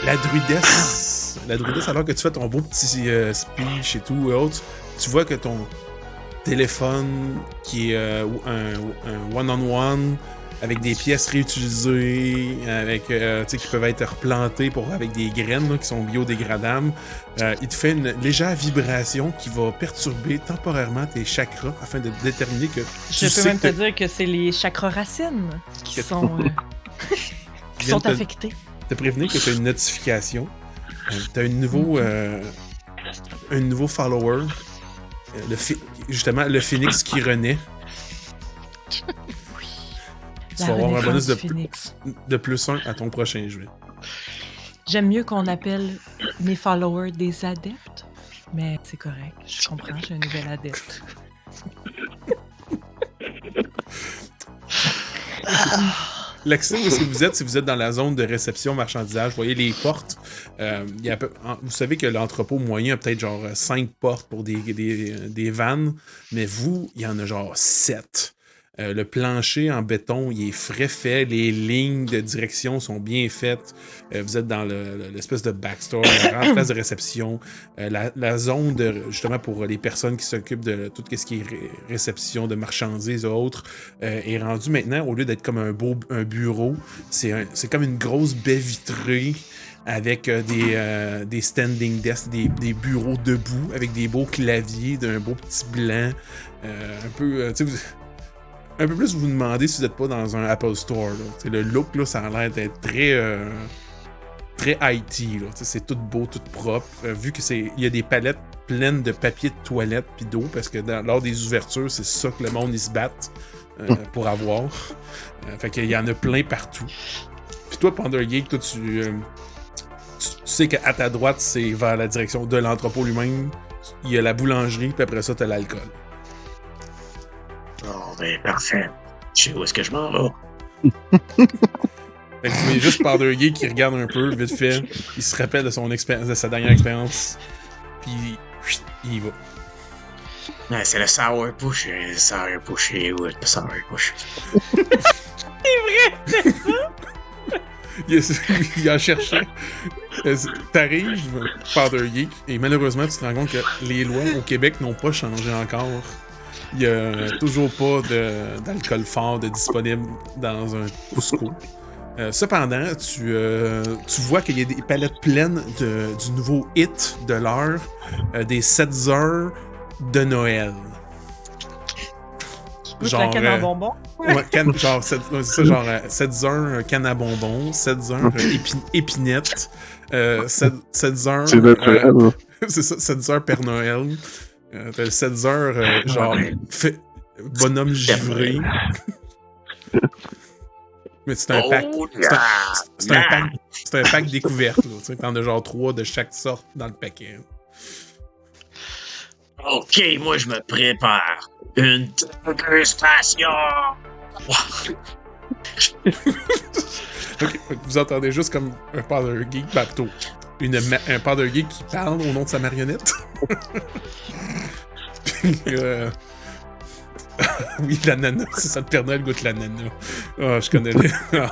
La druidesse, alors que tu fais ton beau petit speech et tout et autres, tu vois que ton téléphone qui est un one-on-one avec des pièces réutilisées, avec qui peuvent être replantées avec des graines là, qui sont biodégradables, il te fait une légère vibration qui va perturber temporairement tes chakras afin de déterminer que Je peux même te dire que c'est les chakras racines qui sont affectés. Te prévenir que tu as une notification. Tu as un nouveau follower. Justement, le phénix qui renaît. Tu vas avoir un bonus de +1 à ton prochain jeu. J'aime mieux qu'on appelle mes followers des adeptes, mais c'est correct. Je comprends, j'ai un nouvel adepte. L'accès, où est-ce que vous êtes? Si vous êtes dans la zone de réception marchandisage, vous voyez les portes. Vous savez que l'entrepôt moyen a peut-être genre 5 portes pour des vannes, mais vous, il y en a genre 7. Le plancher en béton, il est frais fait. Les lignes de direction sont bien faites. Vous êtes dans l'espèce de backstore, la grande place de réception. La zone justement pour les personnes qui s'occupent de tout ce qui est réception de marchandises et autres est rendue maintenant, au lieu d'être comme un bureau, c'est comme une grosse baie vitrée avec des standing desks, des bureaux debout, avec des beaux claviers, d'un beau petit blanc. Un peu plus vous demandez si vous n'êtes pas dans un Apple Store. Là. Le look, là, ça a l'air d'être très IT. Là. C'est tout beau, tout propre. Vu qu'il y a des palettes pleines de papier de toilette puis d'eau, parce que lors des ouvertures, c'est ça que le monde ils se battent pour avoir. Fait qu'il y en a plein partout. Puis toi, Pondergate, toi, tu sais qu'à ta droite, c'est vers la direction de l'entrepôt lui-même. Il y a la boulangerie, puis après ça, t'as l'alcool. Oh, ben, parfait. Je sais où est-ce que je m'en vais. Fait que vous voyez juste Pondergate qui regarde un peu, vite fait. Il se rappelle de de sa dernière expérience. Puis, il y va. Ouais, c'est le Sourpuss. Le Sourpuss, oui, le Sourpuss. Il en cherchait. T'arrives, Pondergate, et malheureusement, tu te rends compte que les lois au Québec n'ont pas changé encore. Il n'y a toujours pas d'alcool fort disponible dans un Cusco. Cependant, tu vois qu'il y a des palettes pleines du nouveau hit de l'heure, des 7 heures de Noël. Goûte la canne à bonbons. Ouais, genre, c'est ça, genre 7 heures canne à bonbons, 7 heures épinette, 7 heures. C'est naturel. C'est ça, 7 heures Père Noël. T'as le 7 heures, genre, bonhomme givré. Mais c'est un pack. C'est un pack découverte, là. Tu sais, t'en as genre 3 de chaque sorte dans le paquet. Ok, moi je me prépare. Une dégustation! Ok, vous entendez juste comme un powder geek, bah plutôt un powder geek qui parle au nom de sa marionnette. Puis, oui, l'ananas, c'est ça, le Père Noël goûte l'ananas. Ah, je connais les... Ah.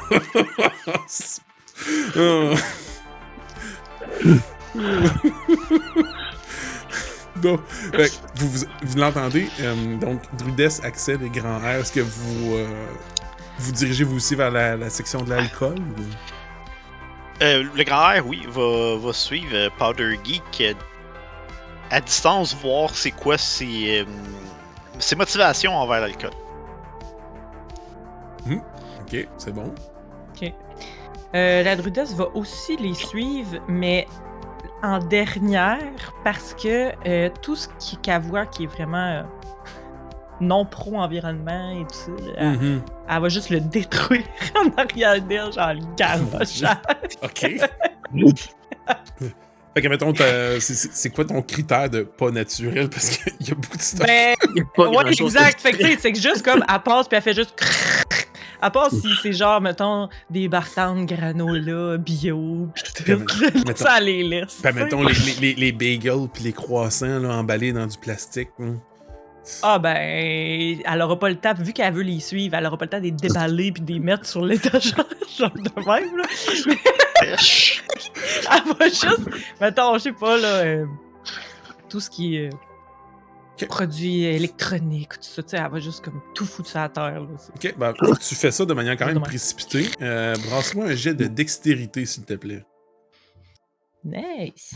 Bon, vous l'entendez, donc Drudess, Axel et Grand R, est-ce que vous dirigez vous aussi vers la section de l'alcool? Ou... Le grand R, oui, va suivre Powder Geek à distance, voir c'est quoi ses motivations envers l'alcool. Ok, c'est bon. Ok. La Drudesse va aussi les suivre, mais en dernière, parce que tout ce qu'elle voit qui est vraiment non pro-environnement et tout ça, elle va juste le détruire en arrière d'elle, genre le garochage. Ok. Fait que, mettons, c'est quoi ton critère de pas naturel? Parce qu'il y a beaucoup de stuff. Ben, ouais, exact. Fait que, tu sais, c'est que juste comme, elle passe, puis elle fait juste... À part si c'est genre, mettons, des bartendes granola, bio, pis tout, mettons, ça les laisse. Ben, mettons, les bagels pis les croissants, là, emballés dans du plastique. Ah ben, elle aura pas le temps, vu qu'elle veut les suivre, elle aura pas le temps de les déballer pis de les mettre sur l'étagère, genre de même, là. Mais... elle va juste, mettons, je sais pas, là, tout ce qui est produits électroniques, tout ça, tu sais, elle va juste comme tout foutre sur la terre, là. Ok, ben, tu fais ça de manière quand même précipitée. Brasse-moi un jet de dextérité, s'il te plaît. Nice.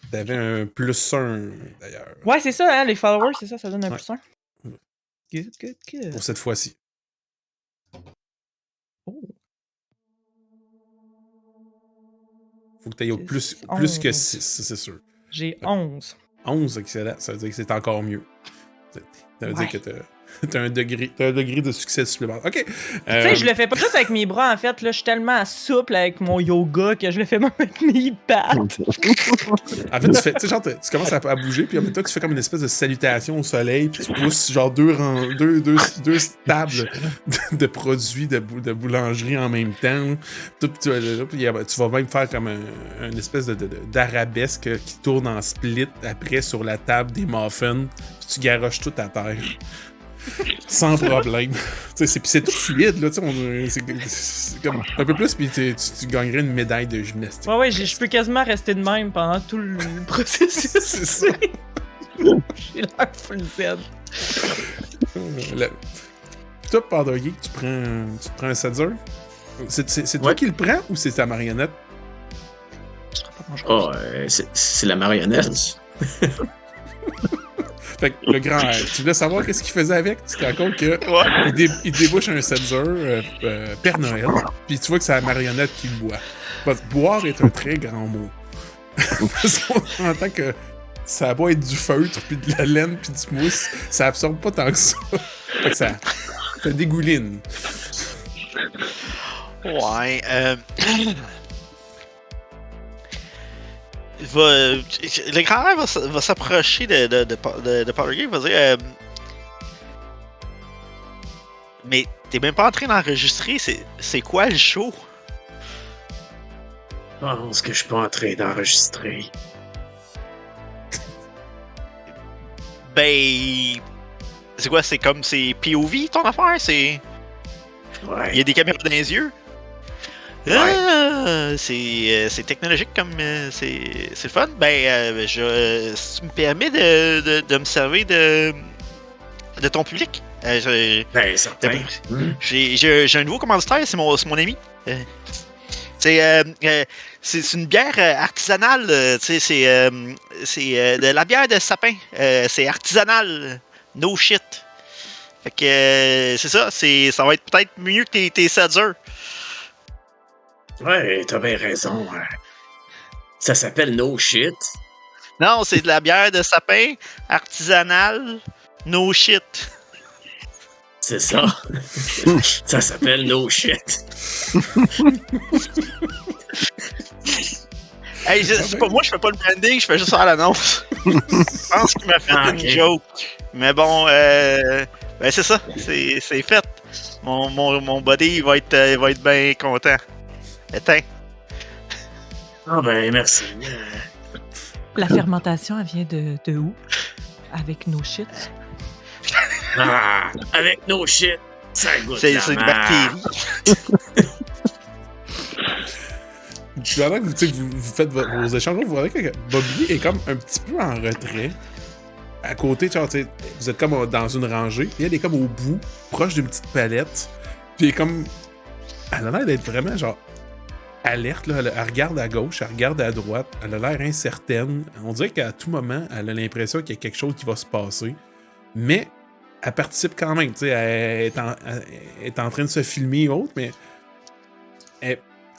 T'avais un +1, d'ailleurs. Ouais, c'est ça, hein, les followers, c'est ça, ça donne un +1. Good. Pour cette fois-ci. Oh. Faut que t'ailles au plus que 6, c'est sûr. J'ai 11. 11, excellent. Ça veut dire que c'est encore mieux. Ça veut dire que t'as un degré de succès supplémentaire. Ok. Tu sais, je le fais pas juste avec mes bras, en fait. Là, je suis tellement souple avec mon yoga que je le fais même avec mes pattes. En fait, tu sais, genre, tu commences à bouger, puis en même temps, tu fais comme une espèce de salutation au soleil, puis tu pousses genre deux tables de produits de boulangerie en même temps. Puis tu vas même faire comme une espèce d'arabesque qui tourne en split après sur la table des muffins, puis tu garoches tout à terre. Sans problème. C'est tout fluide, là. C'est comme un peu plus, puis tu gagnerais une médaille de gymnastique. Ouais, je peux quasiment rester de même pendant tout le processus. C'est ça. J'ai l'air full zen. Toi, Powder Geek, tu te prends un 7 heures? C'est toi qui le prends ou c'est ta marionnette? Je serais pas manger. C'est la marionnette. Fait que le grand R, tu voulais savoir qu'est-ce qu'il faisait avec? Tu te rends compte que il débouche un 7 heures Père Noël, puis tu vois que c'est la marionnette qui boit. Parce que boire est un très grand mot. Parce qu'on entend que ça va être du feutre, puis de la laine, puis du mousse, ça absorbe pas tant que ça. Fait que ça dégouline. Ouais, le grand rêve va s'approcher de Powder Geek, va dire mais t'es même pas en train d'enregistrer, c'est quoi le show? Je pense que je suis pas en train d'enregistrer. Ben, c'est quoi, c'est comme c'est POV ton affaire, c'est... Ouais. Il y a des caméras dans les yeux? Ouais. Ah, c'est technologique comme c'est le fun. Ben, si tu me permets de me servir de ton public. Ben, certain. J'ai un nouveau commanditaire, c'est mon ami. C'est une bière artisanale. C'est de la bière de sapin. C'est artisanal. No shit. Fait que c'est ça, ça va être peut-être mieux que tes 7 heures. Ouais, t'as bien raison. Ça s'appelle No Shit. Non, c'est de la bière de sapin artisanale, no shit. C'est ça. Ça s'appelle No Shit. Hey, c'est pas moi, je fais pas le branding, je fais juste faire l'annonce. Je pense qu'il m'a fait une joke. Mais bon, ben c'est ça, c'est fait. Mon buddy il va être bien content. Éteins. Ah ben, merci. La fermentation, elle vient de où? Avec nos shit. Ah, avec No Shit, ça goûte C'est la une merde. bactérie. Pendant que vous faites vos échanges, vous voyez que Bobby est comme un petit peu en retrait. À côté, genre, vous êtes comme dans une rangée, et elle est comme au bout, proche d'une petite palette. Puis elle est comme. Elle a l'air d'être vraiment, genre, alerte, là. Elle regarde à gauche, elle regarde à droite, elle a l'air incertaine. On dirait qu'à tout moment, elle a l'impression qu'il y a quelque chose qui va se passer. Mais elle participe quand même, tu sais, elle est en train de se filmer ou autre, mais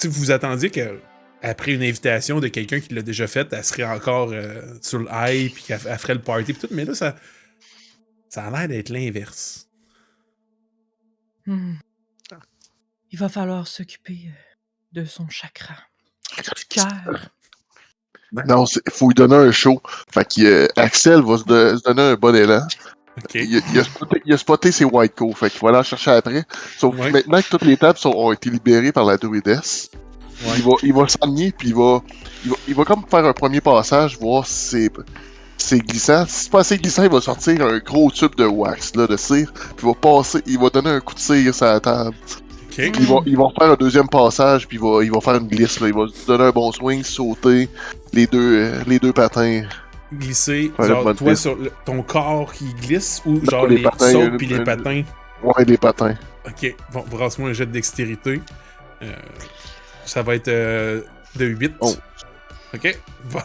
vous vous attendiez qu'après une invitation de quelqu'un qui l'a déjà faite, elle serait encore sur le high, puis qu'elle ferait le party, pis tout, mais là, ça a l'air d'être l'inverse. Il va falloir s'occuper de son chakra. Du cœur. Non, faut lui donner un show. Fait que Axel va se donner un bon élan. OK. Il a spoté ses white coats, fait qu'il va aller en chercher après. Sauf que maintenant que toutes les tables ont été libérées par la druidesse, il va s'enligner, puis il va comme faire un premier passage, voir si c'est glissant. Si c'est pas assez glissant, il va sortir un gros tube de wax, là, de cire, puis il va donner un coup de cire sur la table. OK. Puis il va faire un deuxième passage, puis il va faire une glisse, là. Il va donner un bon swing, sauter les deux patins. Glisser, Ouais, genre, le toi, sur ton corps qui glisse, ou genre les les patins, sautes puis les patins? Ouais, les patins. OK. Bon, brasse-moi un jet de dextérité. Ça va être de 8. Oh. OK. Bon.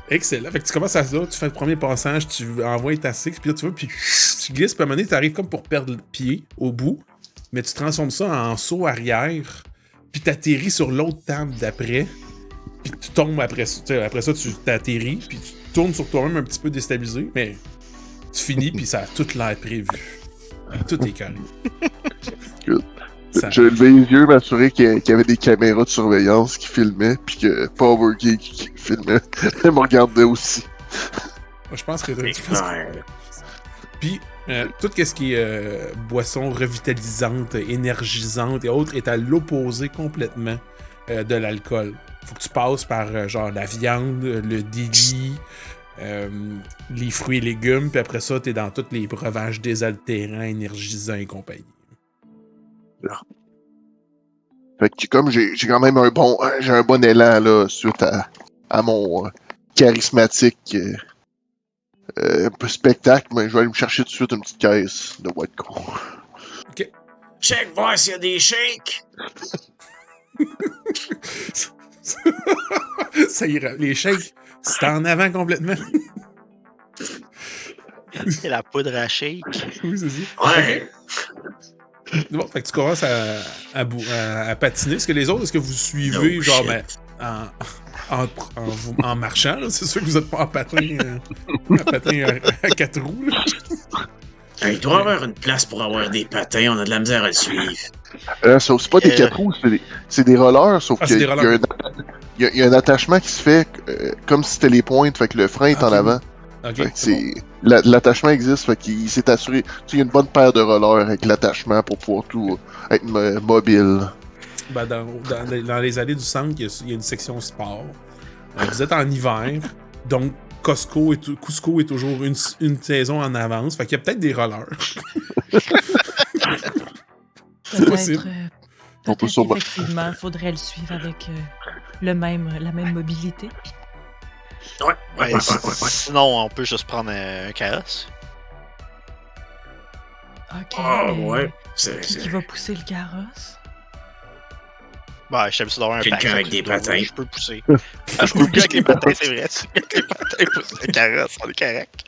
Excellent. Fait que tu commences à ça, tu fais le premier passage, tu envoies ta six, puis là, tu vois, puis tu glisses, puis à un moment donné, tu arrives comme pour perdre le pied au bout, mais tu transformes ça en saut arrière, puis t'atterris sur l'autre table d'après, puis tu tombes après ça. Après ça, tu t'atterris, puis tu tournes sur toi-même un petit peu déstabilisé, mais tu finis, puis ça a tout l'air prévu. Tout est carré. Good. J'ai levé les yeux, m'assurer qu'il y avait des caméras de surveillance qui filmaient, puis que Power Geek qui filmait, elle me regardait aussi. Je pense que... Puis, tout ce qui est boisson revitalisante, énergisante et autres est à l'opposé complètement de l'alcool. Faut que tu passes par genre la viande, le délit, les fruits et légumes, puis après ça, t'es dans tous les breuvages désaltérants, énergisants et compagnie. Fait que comme j'ai quand même un bon élan là suite à mon charismatique un peu spectacle, mais je vais aller me chercher tout de suite une petite caisse de White Coat. OK. Check voir s'il y a des shakes. Ça ira. Les shakes, c'est en avant complètement. C'est la poudre à shake. Oui, c'est ça. Ouais. Bon, fait que tu commences à patiner. Est-ce que les autres, est-ce que vous suivez, Oh, genre, shit. en marchant, là? C'est sûr que vous êtes pas en patin, à 4 roues, là. Il doit y avoir une place pour avoir des patins, on a de la misère à le suivre. C'est pas des 4 roues, c'est des rollers, sauf qu'il y a un attachement qui se fait comme si c'était les pointes, fait que le frein est en avant. Ok, Fait que c'est bon. l'attachement existe, fait qu'il s'est assuré. Il y a une bonne paire de rollers avec l'attachement pour pouvoir tout être mobile. Ben, dans les allées du centre, il y a une section sport. Vous êtes en hiver, donc Cusco est toujours une saison en avance, fait qu'il y a peut-être des rollers. Peut-être, On peut sûrement- effectivement, il faudrait le suivre avec la même mobilité. Ouais. Sinon, on peut juste prendre un carrosse. Ok. Ah, mais ouais. Qui va pousser le carrosse? Bah, je t'aime ça d'avoir un Quelqu'un pack, avec ça, des je peux- patins. Je peux pousser. Je peux pousser avec les patins, c'est vrai. Avec les patins, pousse le carrosse, on est correct.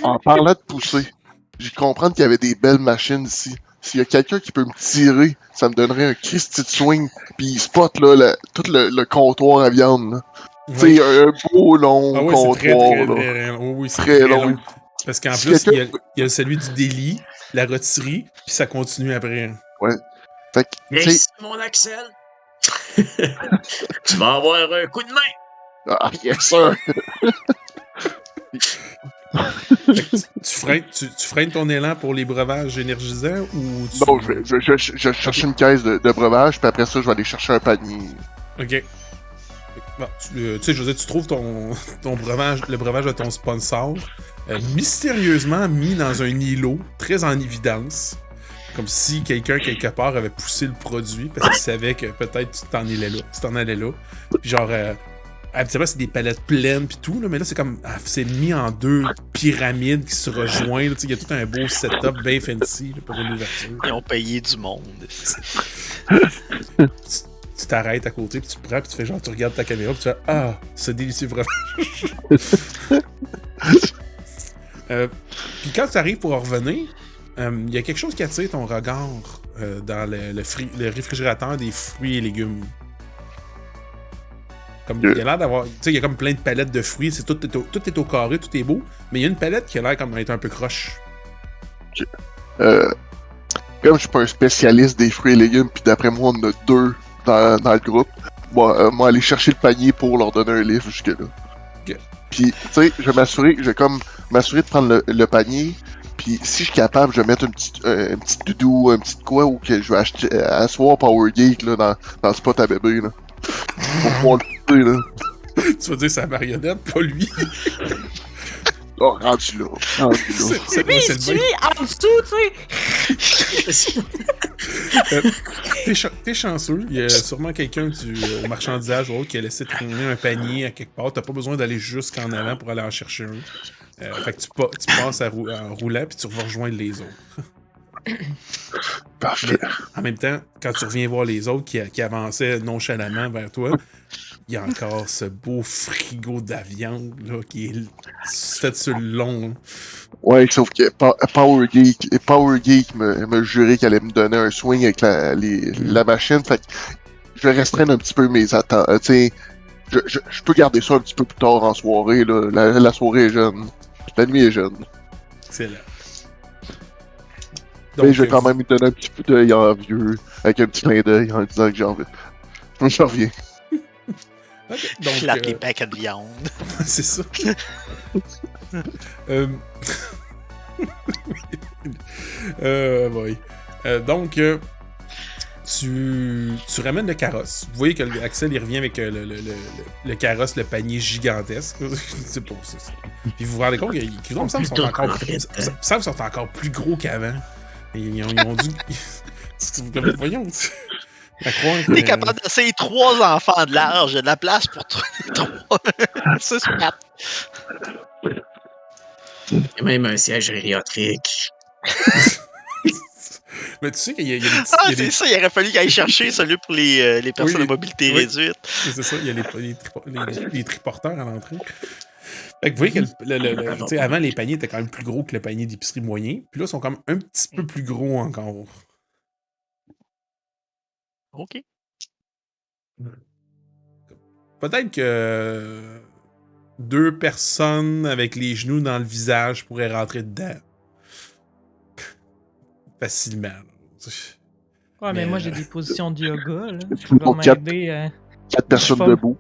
En parlant de pousser, J'ai comprendre qu'il y avait des belles machines ici. S'il y a quelqu'un qui peut me tirer, ça me donnerait un Christy de swing, puis il spot là, tout le comptoir à viande. Là. Tu sais, un beau long Ah oui, c'est comptoir. très, là. très long. Oui, c'est Très très long. long. Parce qu'en Si plus, quelqu'un- il y a celui du délit, la rôtisserie, puis ça continue après. Ouais. Fait que, Viens tu sais, ici, mon Axel. Tu vas avoir un coup de main. ah, yes sir. Fait que tu freines ton élan pour les breuvages énergisants ou tu... Non, je cherche une caisse de breuvage, puis après ça, je vais aller chercher un panier. Ok. Bon, tu sais, je veux dire, tu trouves ton breuvage, le breuvage de ton sponsor, mystérieusement mis dans un îlot, très en évidence. Comme si quelqu'un, quelque part, avait poussé le produit, parce qu'il savait que peut-être tu t'en allais là. Puis genre, habituellement, c'est des palettes pleines pis tout, là, mais là, c'est comme, c'est mis en deux pyramides qui se rejoignent. Il y a tout un beau setup bien fancy là, pour une ouverture. Ils ont payé du monde. Tu t'arrêtes à côté, puis tu prends, puis tu fais genre, tu regardes ta caméra, puis tu fais « Ah, ce délicieux breuvage! » Puis quand tu arrives pour en revenir, il y a quelque chose qui attire ton regard dans le réfrigérateur des fruits et légumes. Comme, il y a l'air d'avoir... Tu sais, il y a comme plein de palettes de fruits, tout est au carré, tout est beau, mais il y a une palette qui a l'air comme d'être un peu croche. Comme je suis pas un spécialiste des fruits et légumes, puis d'après moi, on en a deux dans le groupe, moi aller chercher le panier pour leur donner un livre jusque-là. Okay. Puis, tu sais, je vais comme m'assurer de prendre le panier, puis si je suis capable, je vais mettre un petit doudou, un petit quoi, ou que je vais acheter asseoir Power Geek là, dans le spot à bébé, là. Pour pouvoir le pousser, là. Tu vas dire c'est la marionnette, pas lui. Oh, rendu là. Oui, c'est lui en dessous, tu sais. T'es chanceux. Il y a sûrement quelqu'un au marchandisage ou autre qui a laissé traîner un panier à quelque part. T'as pas besoin d'aller jusqu'en avant pour aller en chercher un. Fait que tu passes en roulant puis tu vas rejoindre les autres. Parfait. Mais, en même temps, quand tu reviens voir les autres qui avançaient nonchalamment vers toi, il y a encore ce beau frigo de la viande là, qui est fait sur le long. Hein. Ouais, sauf que Power Geek me jurait qu'elle allait me donner un swing avec la machine. Fait que je vais restreindre un petit peu mes attentes. Tu sais, je peux garder ça un petit peu plus tard en soirée. Là. La soirée est jeune. La nuit est jeune. Excellent. Mais je vais quand même lui donner un petit coup d'œil envieux, avec un petit clin d'œil en disant que j'en reviens. Okay, donc, Flatte les paquets de viande. c'est ça. Boy. Donc, tu ramènes le carrosse. Vous voyez que Axel, il revient avec le carrosse, le panier gigantesque. C'est pour ça. Puis vous vous rendez compte qu'ils sont encore plus gros qu'avant. Ils ont dû... Voyons... T'es capable d'essayer 3 enfants de large, de la place pour 3. Ça, c'est plate. Il y a même un siège gériatrique. Mais tu sais qu'il y a des petits... Ah, c'est ça, il aurait fallu qu'il aille chercher celui pour les personnes à mobilité réduite. C'est ça, il y a les triporteurs à l'entrée. Fait que vous voyez que avant, les paniers étaient quand même plus gros que le panier d'épicerie moyen. Puis là, ils sont quand même un petit peu plus gros encore. Ok. Peut-être que 2 personnes avec les genoux dans le visage pourraient rentrer dedans. Facilement. Ouais, mais moi, j'ai des positions de yoga, là. Je Pour vais m'aider. 4 personnes debout.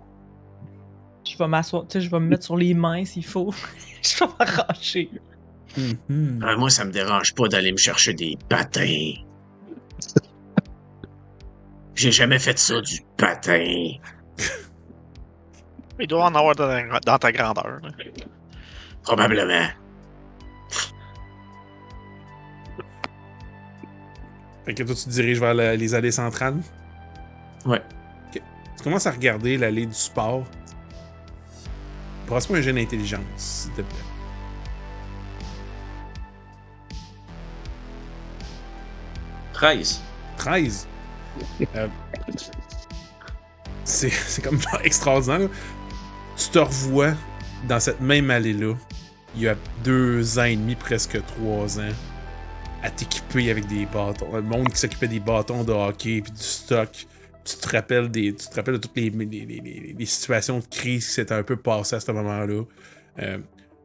Je vais m'asseoir, tu sais, je vais me mettre sur les mains s'il faut. Je vais m'arracher. Moi, ça me dérange pas d'aller me chercher des patins. J'ai jamais fait ça, du patin. Il doit en avoir dans ta grandeur. Là. Probablement. Fait que toi, tu te diriges vers les allées centrales? Ouais. Okay. Tu commences à regarder l'allée du sport. Brasse-moi un jet d'intelligence, s'il te plaît. « 13. C'est comme extraordinaire. Là. Tu te revois dans cette même allée-là, il y a 2 ans et demi, presque 3 ans, à t'équiper avec des bâtons. Le monde qui s'occupait des bâtons de hockey puis du stock. Tu te rappelles de toutes les situations de crise qui s'étaient un peu passées à ce moment-là.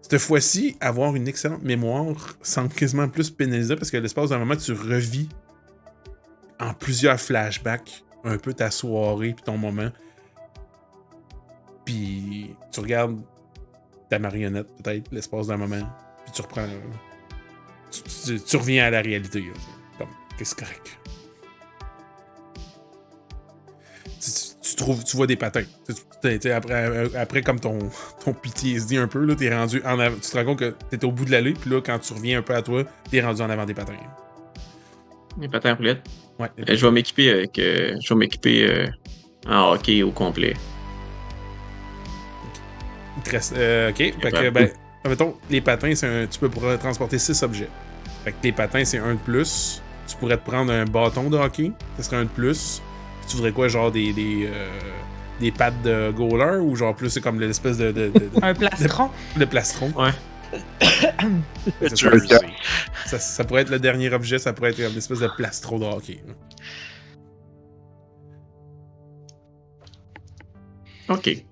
Cette fois-ci, avoir une excellente mémoire semble quasiment plus pénalisant parce que l'espace d'un moment, tu revis en plusieurs flashbacks un peu ta soirée puis ton moment. Puis tu regardes ta marionnette, peut-être, l'espace d'un moment, puis tu reprends... Tu reviens à la réalité. Là. Comme, qu'est-ce que c'est correct? Tu vois des patins. Après, comme ton PTSD un peu, là, t'es rendu en avant. Tu te rends compte que t'es au bout de l'allée, puis là, quand tu reviens un peu à toi, t'es rendu en avant des patins. Les patins à roulettes. Ouais. Je vais m'équiper avec. Je vais m'équiper en hockey au complet. Il te reste, ok. Fait que, ben, mettons, les patins, tu peux transporter 6 objets. Fait que les patins, c'est un de plus. Tu pourrais te prendre un bâton de hockey, ça serait un de plus. Puis tu voudrais quoi, genre des pattes de goaler ou genre plus c'est comme l'espèce de Un plastron. Le plastron. Ouais. Ça pourrait être le dernier objet, ça pourrait être une espèce de plastron de hockey. Ok.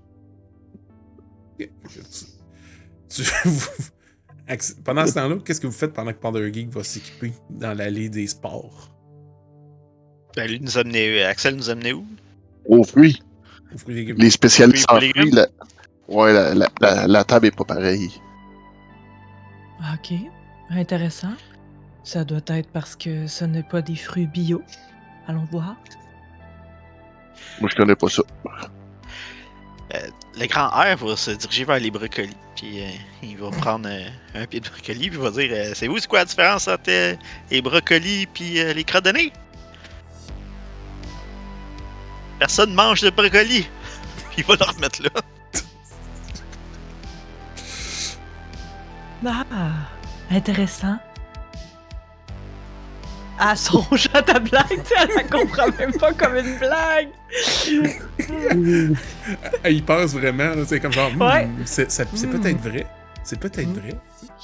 Pendant ce temps-là, qu'est-ce que vous faites pendant que Powder Geek va s'équiper dans l'allée des sports? Ben, lui Axel nous a amené où? Aux fruits. Les Les spécialistes en Fruits et fruits, la table est pas pareille. Ok, intéressant. Ça doit être parce que ce n'est pas des fruits bio. Allons voir. Moi, je connais pas ça. Le grand R va se diriger vers les brocolis, puis il va prendre un pied de brocoli, puis il va dire c'est quoi la différence entre les brocolis puis les crottes de nez? Personne mange de brocoli! Puis il va le remettre là. Ah, intéressant. Elle songe à ta blague, elle la comprend même pas comme une blague. Il pense vraiment, là, c'est comme genre, Ouais. c'est peut-être vrai. C'est peut-être vrai.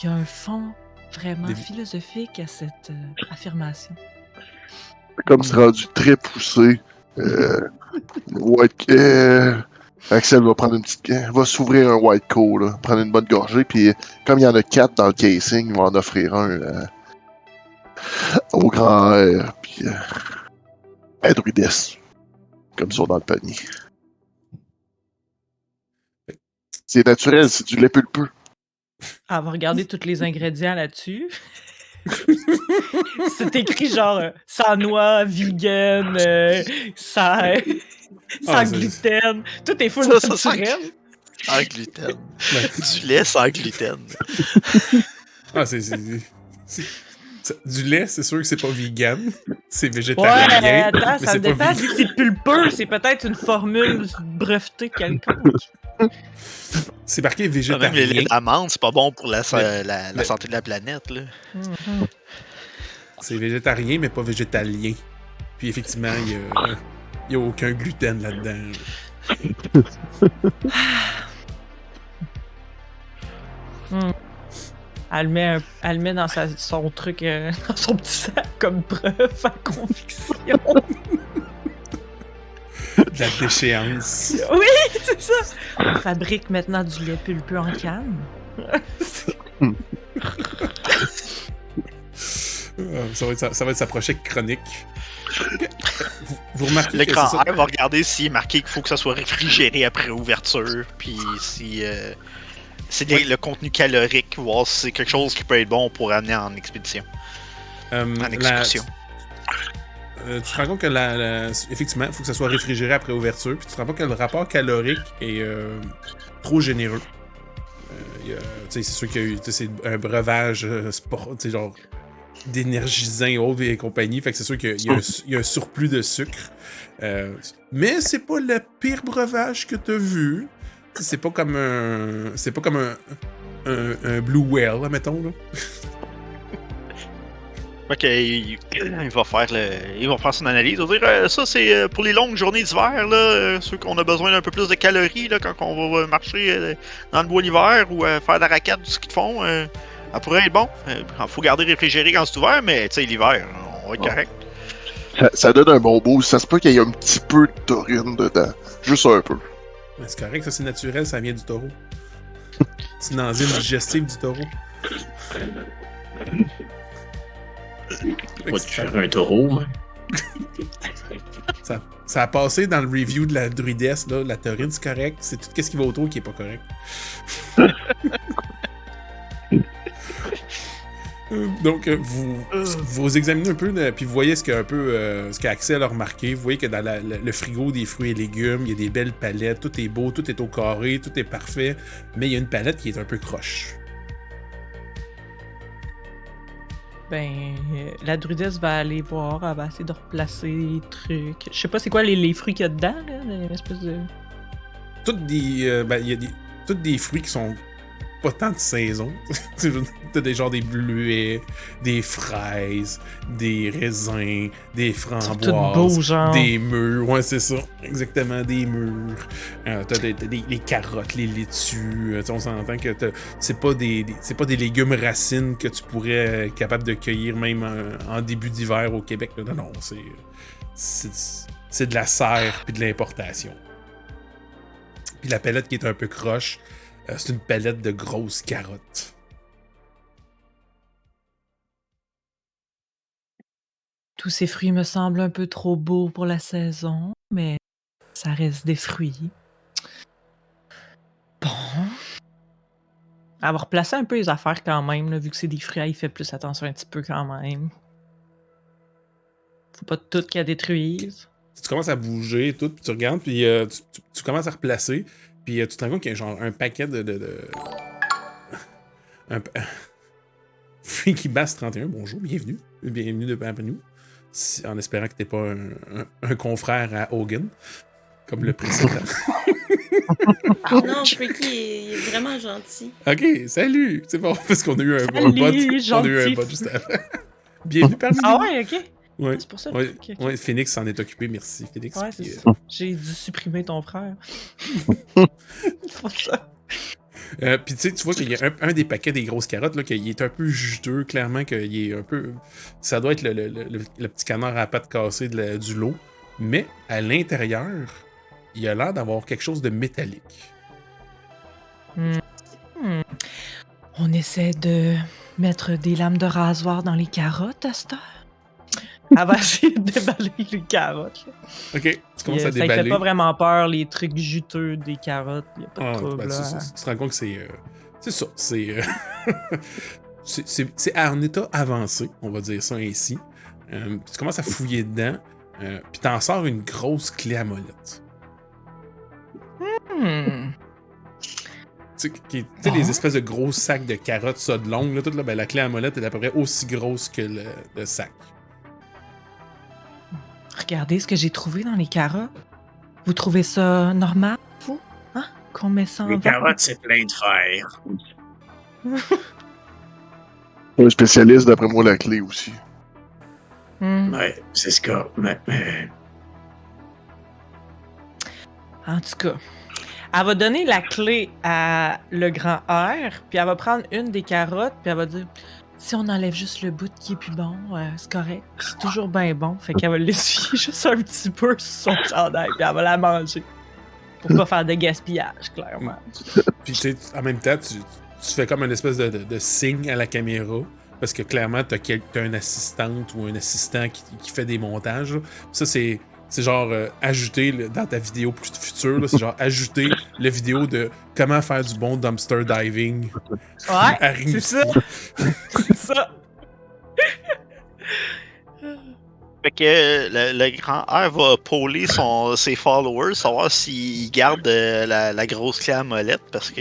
Il y a un fond vraiment Des- philosophique à cette affirmation. Comme c'est rendu très poussé, Axel va prendre va s'ouvrir un White Coat, là, prendre une bonne gorgée, puis comme il y en a 4 dans le casing, il va en offrir un au grand R, puis à Druides, comme ça dans le panier. C'est naturel, c'est du lait pulpeux. Elle va regarder tous les ingrédients là-dessus. C'est écrit genre sans noix, vegan, sans gluten. Tout est full Ça, naturel. Sans gluten. Du lait sans gluten. Ah, du lait, c'est sûr que c'est pas vegan. C'est végétarien. Ouais, attends, mais ça c'est pas dépend. vegan. Vu que c'est pulpeux, c'est peut-être une formule brevetée quelconque. C'est marqué Même les végétarien. laits d'amande, c'est pas bon pour la santé de la planète. Là. Mhm. C'est végétarien, mais pas végétalien. Puis effectivement, il y a aucun gluten là-dedans. Elle le met dans son truc, dans son petit sac comme preuve à conviction. De la déchéance. Oui, c'est ça. On fabrique maintenant du lait pulpeux en canne. Ça va être sa prochaine chronique. Vous remarquez Le que grand c'est ça? R va regarder s'il est marqué qu'il faut que ça soit réfrigéré après ouverture, puis si c'est le contenu calorique, voir si c'est quelque chose qui peut être bon pour amener en expédition, en excursion. Tu te rends compte que effectivement, il faut que ça soit réfrigéré après ouverture, puis tu te rends compte que le rapport calorique est trop généreux. C'est sûr qu'il y a eu c'est un breuvage sport, genre d'énergisant et compagnie, fait que c'est sûr qu'il y a un surplus de sucre. Mais c'est pas le pire breuvage que t'as vu. C'est pas comme un Blue Whale, mettons, là. Ok, il va faire son analyse. Il va dire ça c'est pour les longues journées d'hiver, là, ceux qu'on a besoin d'un peu plus de calories là, quand on va marcher dans le bois l'hiver ou faire de la raquette, tout ce qu'ils font. Elle pourrait être bon. Il faut garder réfrigéré quand c'est ouvert, mais tu sais, l'hiver, on va être Ouais. correct. Ça donne un bon boost. Ça se peut qu'il y ait un petit peu de taurine dedans. Juste un peu. Mais c'est correct, ça c'est naturel, ça vient du taureau. C'est une enzyme digestive du taureau. Moi, tu ferais un taureau, moi. Ça a passé dans le review de la druidesse, là, la taurine, c'est correct. C'est tout ce qui va autour qui est pas correct. Donc, vous examinez un peu, puis vous voyez ce qu'Axel a remarqué. Vous voyez que dans le frigo des fruits et légumes, il y a des belles palettes, tout est beau, tout est au carré, tout est parfait, mais il y a une palette qui est un peu croche. Ben, la druidesse va aller voir, elle va essayer de replacer les trucs. Je sais pas c'est quoi les fruits qu'il y a dedans, là, une espèce de... Il y a tous des fruits qui sont pas tant de saison. T'as des genres des bleuets, des fraises, des raisins, des Ils sont tous framboises, beaux, genre. des mûres. Ouais, c'est ça. Exactement, des mûres. T'as les carottes, les laitues. On s'entend que c'est pas des légumes racines que tu pourrais être capable de cueillir même en début d'hiver au Québec. Là. Non, c'est de la serre puis de l'importation. Puis la palette qui est un peu croche, c'est une palette de grosses carottes. Tous ces fruits me semblent un peu trop beaux pour la saison, mais ça reste des fruits. Bon. Elle va replacer un peu les affaires quand même, là, vu que c'est des fruits, elle y fait plus attention un petit peu quand même. Faut pas tout qu'elle détruise. Tu commences à bouger, tout, puis tu regardes, puis tu commences à replacer, puis tu te rends compte qu'il y a genre un paquet de... Freaky Bass 31, bonjour, bienvenue. Bienvenue parmi nous. En espérant que t'es pas un confrère à Hogan, comme le précédent. Non, Freaky il est vraiment gentil. Ok, salut! C'est bon, parce qu'on a eu un bot. On a eu un gentil. bot juste avant. Bienvenue parmi nous. Ah ouais, ok. Ouais. C'est pour ça. Ouais, Ok, ok. ouais, Phoenix s'en est occupé, merci Phoenix. Ouais, c'est Puis, ça. J'ai dû supprimer ton frère. C'est pour ça. Puis tu sais, tu vois qu'il y a un des paquets des grosses carottes, là, qu'il est un peu juteux, clairement, qu'il est un peu... Ça doit être le petit canard à pattes cassées du lot. Mais à l'intérieur, il a l'air d'avoir quelque chose de métallique. On essaie de mettre des lames de rasoir dans les carottes à cette heure. Elle va essayer de déballer les carottes. Là. Ok, tu commences à Ça déballer. ne fait pas vraiment peur, les trucs juteux des carottes. Il n'y a pas de trouble. Ben, là. tu te rends compte que c'est ça. C'est en état avancé, on va dire ça ainsi. Puis tu commences à fouiller dedans, puis t'en sors une grosse clé à molette. Tu sais, les espèces de gros sacs de carottes, ça de longue, là, toute, là, ben, la clé à molette est à peu près aussi grosse que le sac. Regardez ce que j'ai trouvé dans les carottes. Vous trouvez ça normal, vous? Hein? Qu'on met ça en Les vente? carottes, c'est plein de fer. Un spécialiste, d'après moi, la clé aussi. Ouais, c'est ce cas. Mais... En tout cas, elle va donner la clé à le grand R, puis elle va prendre une des carottes, puis elle va dire si on enlève juste le bout qui est plus bon, c'est correct. C'est toujours bien bon. Fait qu'elle va l'essuyer juste un petit peu sur son chandail, puis elle va la manger. Pour pas faire de gaspillage, clairement. Puis tu sais, en même temps, tu fais comme une espèce de signe à la caméra. Parce que clairement, t'as une assistante ou un assistant qui fait des montages. Là. Ça, c'est genre ajouter dans ta vidéo plus future, c'est genre ajouter la vidéo de comment faire du bon dumpster diving. Ouais, c'est ça. C'est ça. Fait que le grand R va pauler ses followers, savoir s'ils gardent la grosse clé à molette, parce que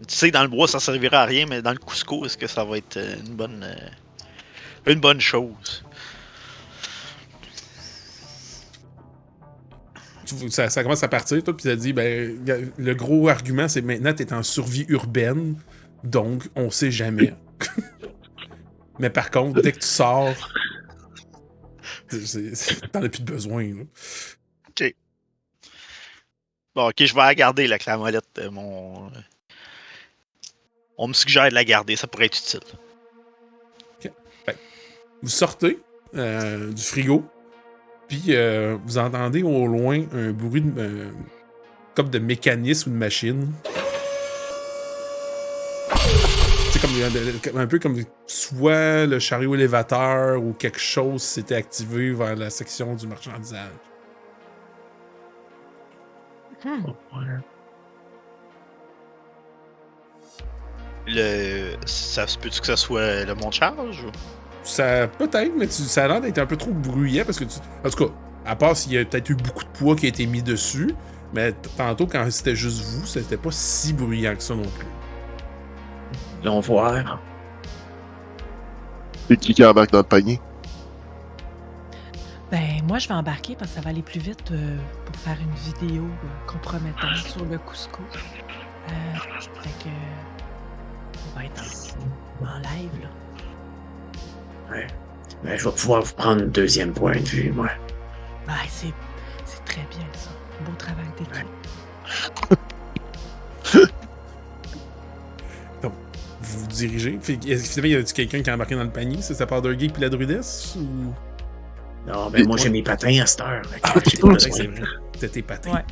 tu sais, dans le bois ça servira à rien, mais dans le Cusco, est-ce que ça va être une bonne chose? Ça commence à partir, toi, puis ça dit, ben, le gros argument, c'est maintenant, t'es en survie urbaine, donc on sait jamais. Mais par contre, dès que tu sors, t'en as plus de besoin. Là. Ok. Bon, ok, je vais la garder, la clé à molette, mon... On me suggère de la garder, ça pourrait être utile. Vous sortez du frigo, puis vous entendez au loin un bruit comme de mécanisme ou de machine. C'est comme un peu comme soit le chariot élévateur ou quelque chose s'était activé vers la section du marchandisage. Ça se peut-tu que ça soit le monte-charge? Ou? Ça peut-être, mais ça a l'air d'être un peu trop bruyant parce que en tout cas, à part s'il y a peut-être eu beaucoup de poids qui a été mis dessus, mais tantôt quand c'était juste vous, c'était pas si bruyant que ça non plus. Allons voir. C'est qui embarque dans le panier? Ben, moi, je vais embarquer parce que ça va aller plus vite pour faire une vidéo compromettante sur le Cusco. Fait que... on va être en live, là. Ouais. Ben, je vais pouvoir vous prendre une deuxième point de vue, moi. Ouais, c'est très bien, ça. Beau travail d'équipe. Donc, vous vous dirigez. Finalement, y a-t-il quelqu'un qui a embarqué dans le panier? C'est sa part d'un geek puis la druidesse? Ou... Non, ben moi, j'ai mes patins à cette heure. C'est J'ai vrai. C'était tes patins. Ouais.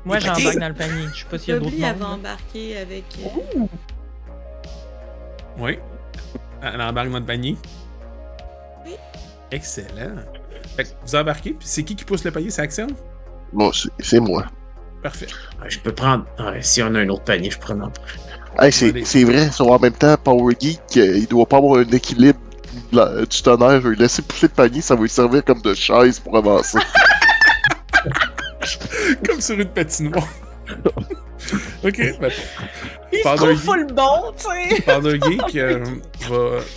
Moi, j'embarque dans le panier. Je sais pas s'il y a d'autres Bobby avait monde. embarqué avec... Oui. Elle embarque dans le panier. Oui. Excellent. Fait que vous embarquez, puis c'est qui pousse le panier? C'est Axel? Bon, c'est moi. Parfait. Je peux prendre... Ouais, si on a un autre panier, je prends un autre. Hey, c'est vrai, sur en même temps, Power Geek, il doit pas avoir un équilibre du tonnerre. Je vais lui laisser pousser le panier, ça va lui servir comme de chaise pour avancer. Comme sur une patinoire. Ok, ben, Il se Powder trouve Geek. full bon, tu sais! Powder Geek,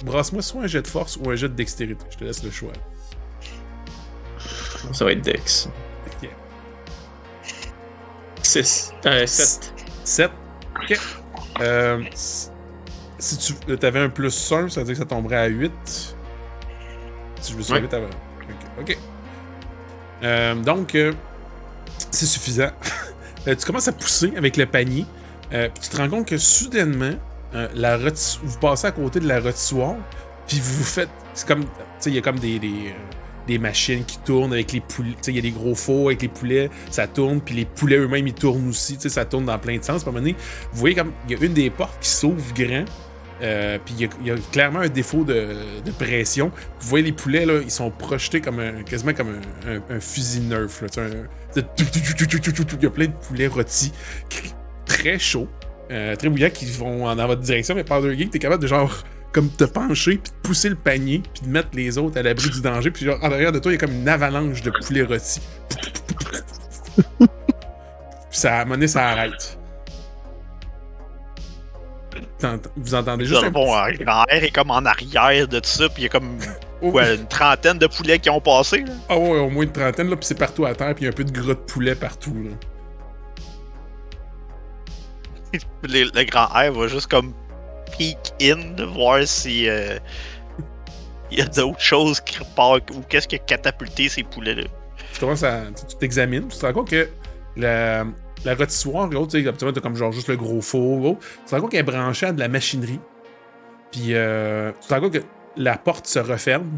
brasse-moi soit un jet de force ou un jet de dextérité. Je te laisse le choix. Ça va être Dex. Ok. 6. 7. 7. Ok. Si tu avais un plus 1, ça veut dire que ça tomberait à 8. Si je me souviens, t'avais. Ok. Donc, c'est suffisant. Tu commences à pousser avec le panier. Puis tu te rends compte que soudainement, vous passez à côté de la rôtissoire. Puis vous faites. C'est comme. Tu sais, il y a comme des machines qui tournent avec les poulets. Tu sais, il y a des gros fours avec les poulets. Ça tourne. Puis les poulets eux-mêmes, ils tournent aussi. Tu sais, ça tourne dans plein de sens. Puis à un moment donné, vous voyez comme. Il y a une des portes qui s'ouvre grand. Puis il y a clairement un défaut de pression. Vous voyez les poulets, là, ils sont projetés comme quasiment comme un fusil Nerf. Là, il y a plein de poulets rôtis. Très chauds. Très bouillants qui vont dans votre direction. Mais Powder Geek, t'es capable de genre comme te pencher puis de pousser le panier puis de mettre les autres à l'abri du danger. Puis genre en arrière de toi, il y a comme une avalanche de poulets rôtis. Puis ça, à un moment donné, ça arrête. Vous entendez juste un Bon, grand air est comme en arrière de tout ça, puis il y a comme quoi, une trentaine de poulets qui ont passé. Là. Ah ouais, au moins une trentaine, là, puis c'est partout à terre, puis il y a un peu de gras de poulet partout. Là. Le grand air va juste comme peek in, de voir si il y a d'autres choses qui repartent, ou qu'est-ce qui a catapulté ces poulets-là. Tu commences à. Tu t'examines, puis tu te rends compte que la rôtissoire, gros, tu sais, t'as comme genre juste le gros four, gros. Tu te rends compte qu'elle est branchée à de la machinerie. Puis tu te rends compte que la porte se referme.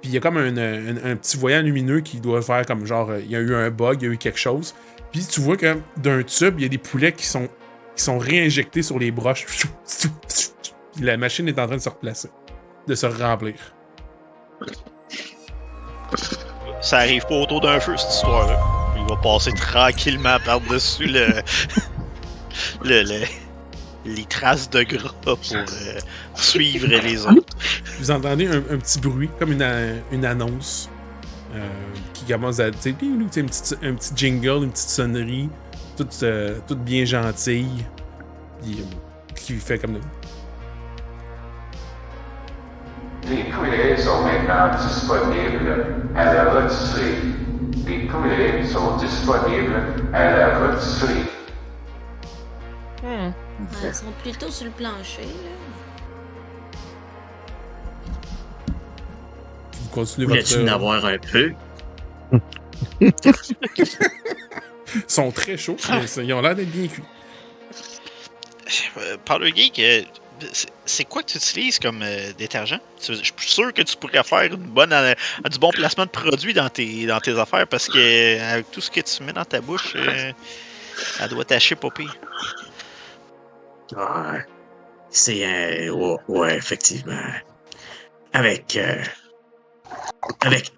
Puis il y a comme un petit voyant lumineux qui doit faire comme genre, il y a eu un bug, il y a eu quelque chose. Puis tu vois que d'un tube, il y a des poulets qui sont réinjectés sur les broches. Puis la machine est en train de se replacer, de se remplir. Ça arrive pas autour d'un feu, cette histoire-là. Il va passer tranquillement par-dessus les traces de gras pour suivre les autres. Vous entendez un petit bruit, comme une annonce qui commence à... Tu sais, un petit jingle, une petite sonnerie, toute bien gentille, qui fait comme... Les poulets sont maintenant disponibles à la rôtisserie. Les poulets sont disponibles à la rôtisserie. Ils sont plutôt sur le plancher, là. Vous continuez Voulais-tu en votre... avoir un peu? Ils sont très chauds, mais ils ont l'air d'être bien cuits. Powder Geek, c'est quoi que tu utilises comme détergent? Je suis sûr que tu pourrais faire du bon placement de produit dans tes affaires parce que avec tout ce que tu mets dans ta bouche, elle doit tâcher pas pire. Ah, c'est ouais, effectivement. Avec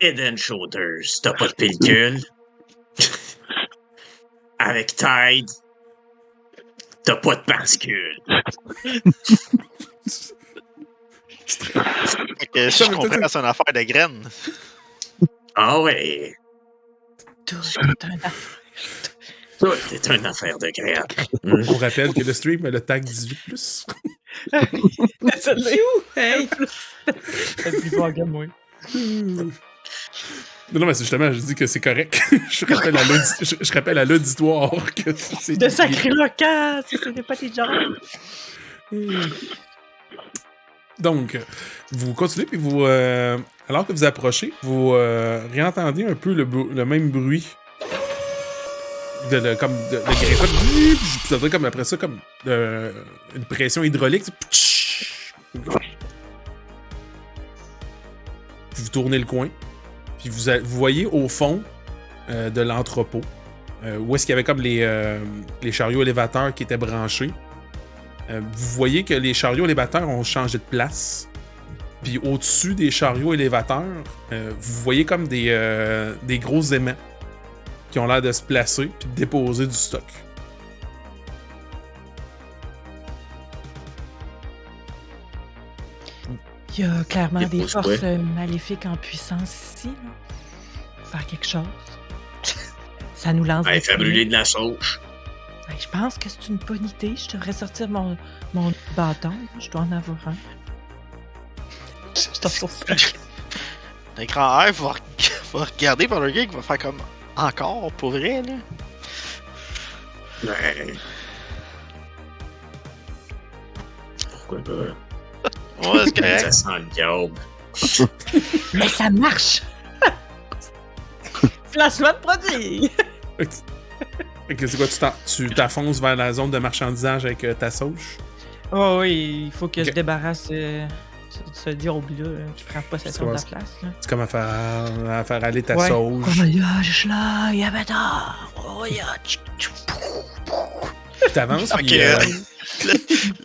Head and Shoulders, t'as pas de pellicule. Avec Tide, t'as pas de particule. Fait que si je comprends, c'est une affaire de graines. Ah ouais, Tout est un affaire. tout est une affaire de graines. On rappelle que le stream a le tag 18+. Ça l'est où? Hey. C'est plus fort que moi. Non, mais c'est justement, je dis que c'est correct. je rappelle à l'auditoire que c'est... De sacré local, si ce n'est pas tes gens. Donc, vous continuez, puis vous... alors que vous approchez, vous réentendez un peu le même bruit de greffage. Puis vous entendez comme après ça, comme une pression hydraulique. Puis vous tournez le coin. Puis vous voyez au fond de l'entrepôt, où est-ce qu'il y avait comme les chariots élévateurs qui étaient branchés. Vous voyez que les chariots élévateurs ont changé de place. Puis au-dessus des chariots élévateurs, vous voyez comme des gros aimants qui ont l'air de se placer puis de déposer du stock. Il y a clairement des Dépose forces quoi? maléfiques en puissance ici. Là. Faire quelque chose. Ça nous lance Elle des fait fumées. brûler de la sauge. Ben, je pense que c'est une bonne idée. Je devrais sortir mon bâton. Je dois en avoir un. Je t'en sors ça. Le grand R va regarder Powder Geek, va faire comme encore pour vrai là. Ouais. Pourquoi pas? Ouais, c'est correct. Ça sent le diable. Mais ça marche! Placement de produit! Fait que c'est quoi, tu t'affonces vers la zone de marchandisage avec ta sauge? Oh oui, il faut que Ok. je débarrasse ce diable-là qui prend possession de la place. Là. C'est comme à faire aller ta Ouais. sauge. Voyage là, Yabata! Voyage! Puis t'avances, Fait puis... que,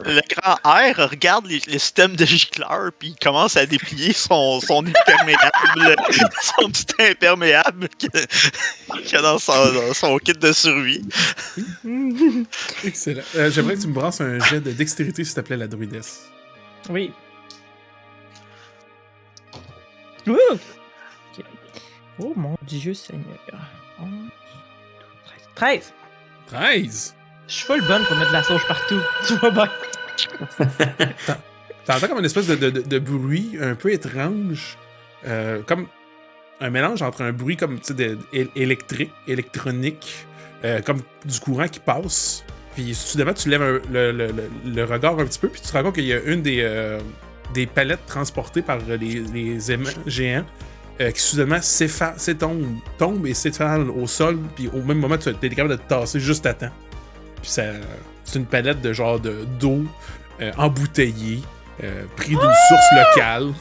le grand R regarde le système de gicleur puis il commence à déplier son imperméable, son petit imperméable qu'il a dans son kit de survie. Excellent. J'aimerais que tu me brasses un jet de dextérité, s'il te plaît, la druidesse. Oui. Ouh! Ok. Oh mon Dieu Seigneur. 11, 12, 13. 13! Je suis full bonne pour mettre de la sauge partout. Tu vois bien. T'entends comme une espèce de bruit un peu étrange. Comme un mélange entre un bruit comme électronique, comme du courant qui passe. Puis soudainement, tu lèves le regard un petit peu, puis tu te rends compte qu'il y a une des palettes transportées par les aimants géants qui soudainement tombe et s'étale au sol, puis au même moment, tu es capable de te tasser juste à temps. Puis c'est une palette de genre d'eau embouteillée, pris d'une source locale,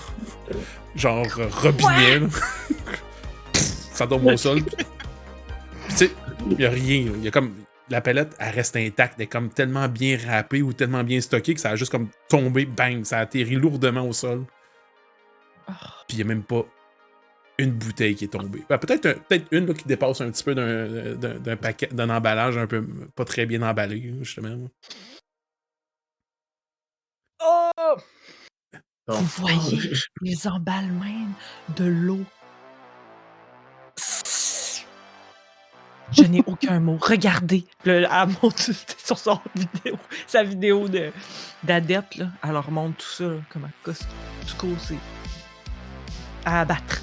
genre robinet. Là. Ça tombe au sol. Puis tu sais, il n'y a rien. Il y a comme la palette, elle reste intacte, elle est comme tellement bien râpée ou tellement bien stockée que ça a juste comme tombé, bang, ça a atterri lourdement au sol. Puis il n'y a même pas une bouteille qui est tombée. Ben, peut-être une là, qui dépasse un petit peu d'un paquet, d'un emballage un peu pas très bien emballé, justement. Oh! Bon. Vous voyez les emballes même de l'eau. Je n'ai aucun mot. Regardez. Elle montre sur sa vidéo d'adepte. Là. Elle leur montre tout ça, là, comme un Cusco, c'est à abattre.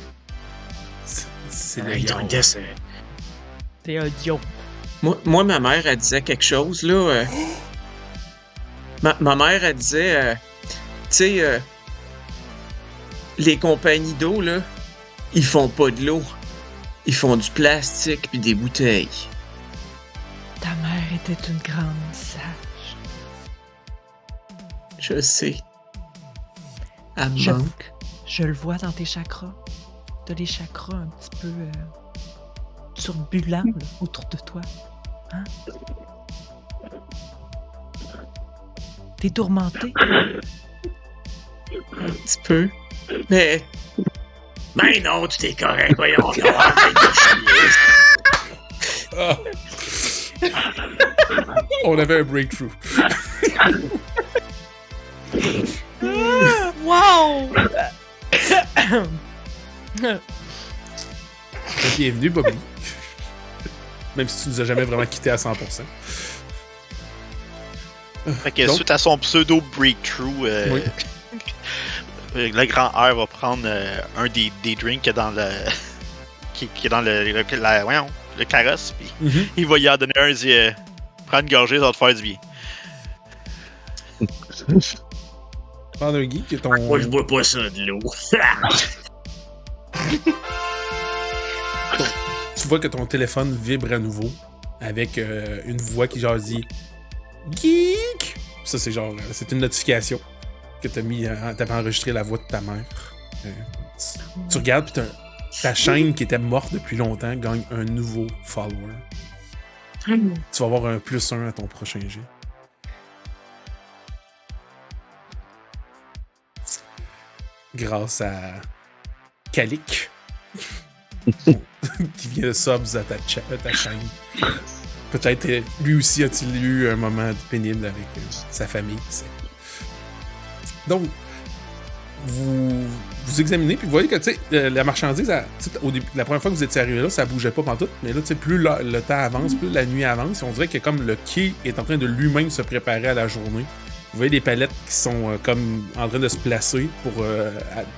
C'est le Hey, diable. ton gars, c'est- C'est un dion. Moi, ma mère, elle disait quelque chose, là. Ma mère, elle disait, tu sais, les compagnies d'eau, là, ils font pas de l'eau. Ils font du plastique puis des bouteilles. Ta mère était une grande sage. Je sais. Elle me Je- manque. Je le vois dans tes chakras. T'as les chakras un petit peu turbulents là, autour de toi. Hein? T'es tourmenté. Un petit peu. Mais non, tout est correct, voyons. Non, arrête de chier. Ah. On avait un breakthrough. Wow! Bienvenue, Bobby. Même si tu nous as jamais vraiment quitté à 100%. Fait que Donc- suite à son pseudo breakthrough, Oui. le grand R va prendre un des drinks qui est dans le. qui est dans le carrosse, puis il va y en donner un, il dit prends une gorgée, ça va te faire du bien. Father Geek, ton... Moi, je bois pas ça de l'eau. tu vois que ton téléphone vibre à nouveau avec une voix qui genre dit Geek! Ça, c'est genre, c'est une notification que t'avais enregistré la voix de ta mère. Tu regardes, puis ta chaîne qui était morte depuis longtemps gagne un nouveau follower. Tu vas avoir un +1 à ton prochain jet. Grâce à Kalik, qui vient de subs à ta chaîne. Peut-être lui aussi a-t-il eu un moment pénible avec sa famille. Donc, vous examinez, puis vous voyez que la marchandise, au début, la première fois que vous étiez arrivé là, ça bougeait pas pantoute, mais là, plus le temps avance, plus la nuit avance, on dirait que comme le quai est en train de lui-même se préparer à la journée. Vous voyez des palettes qui sont comme en train de se placer pour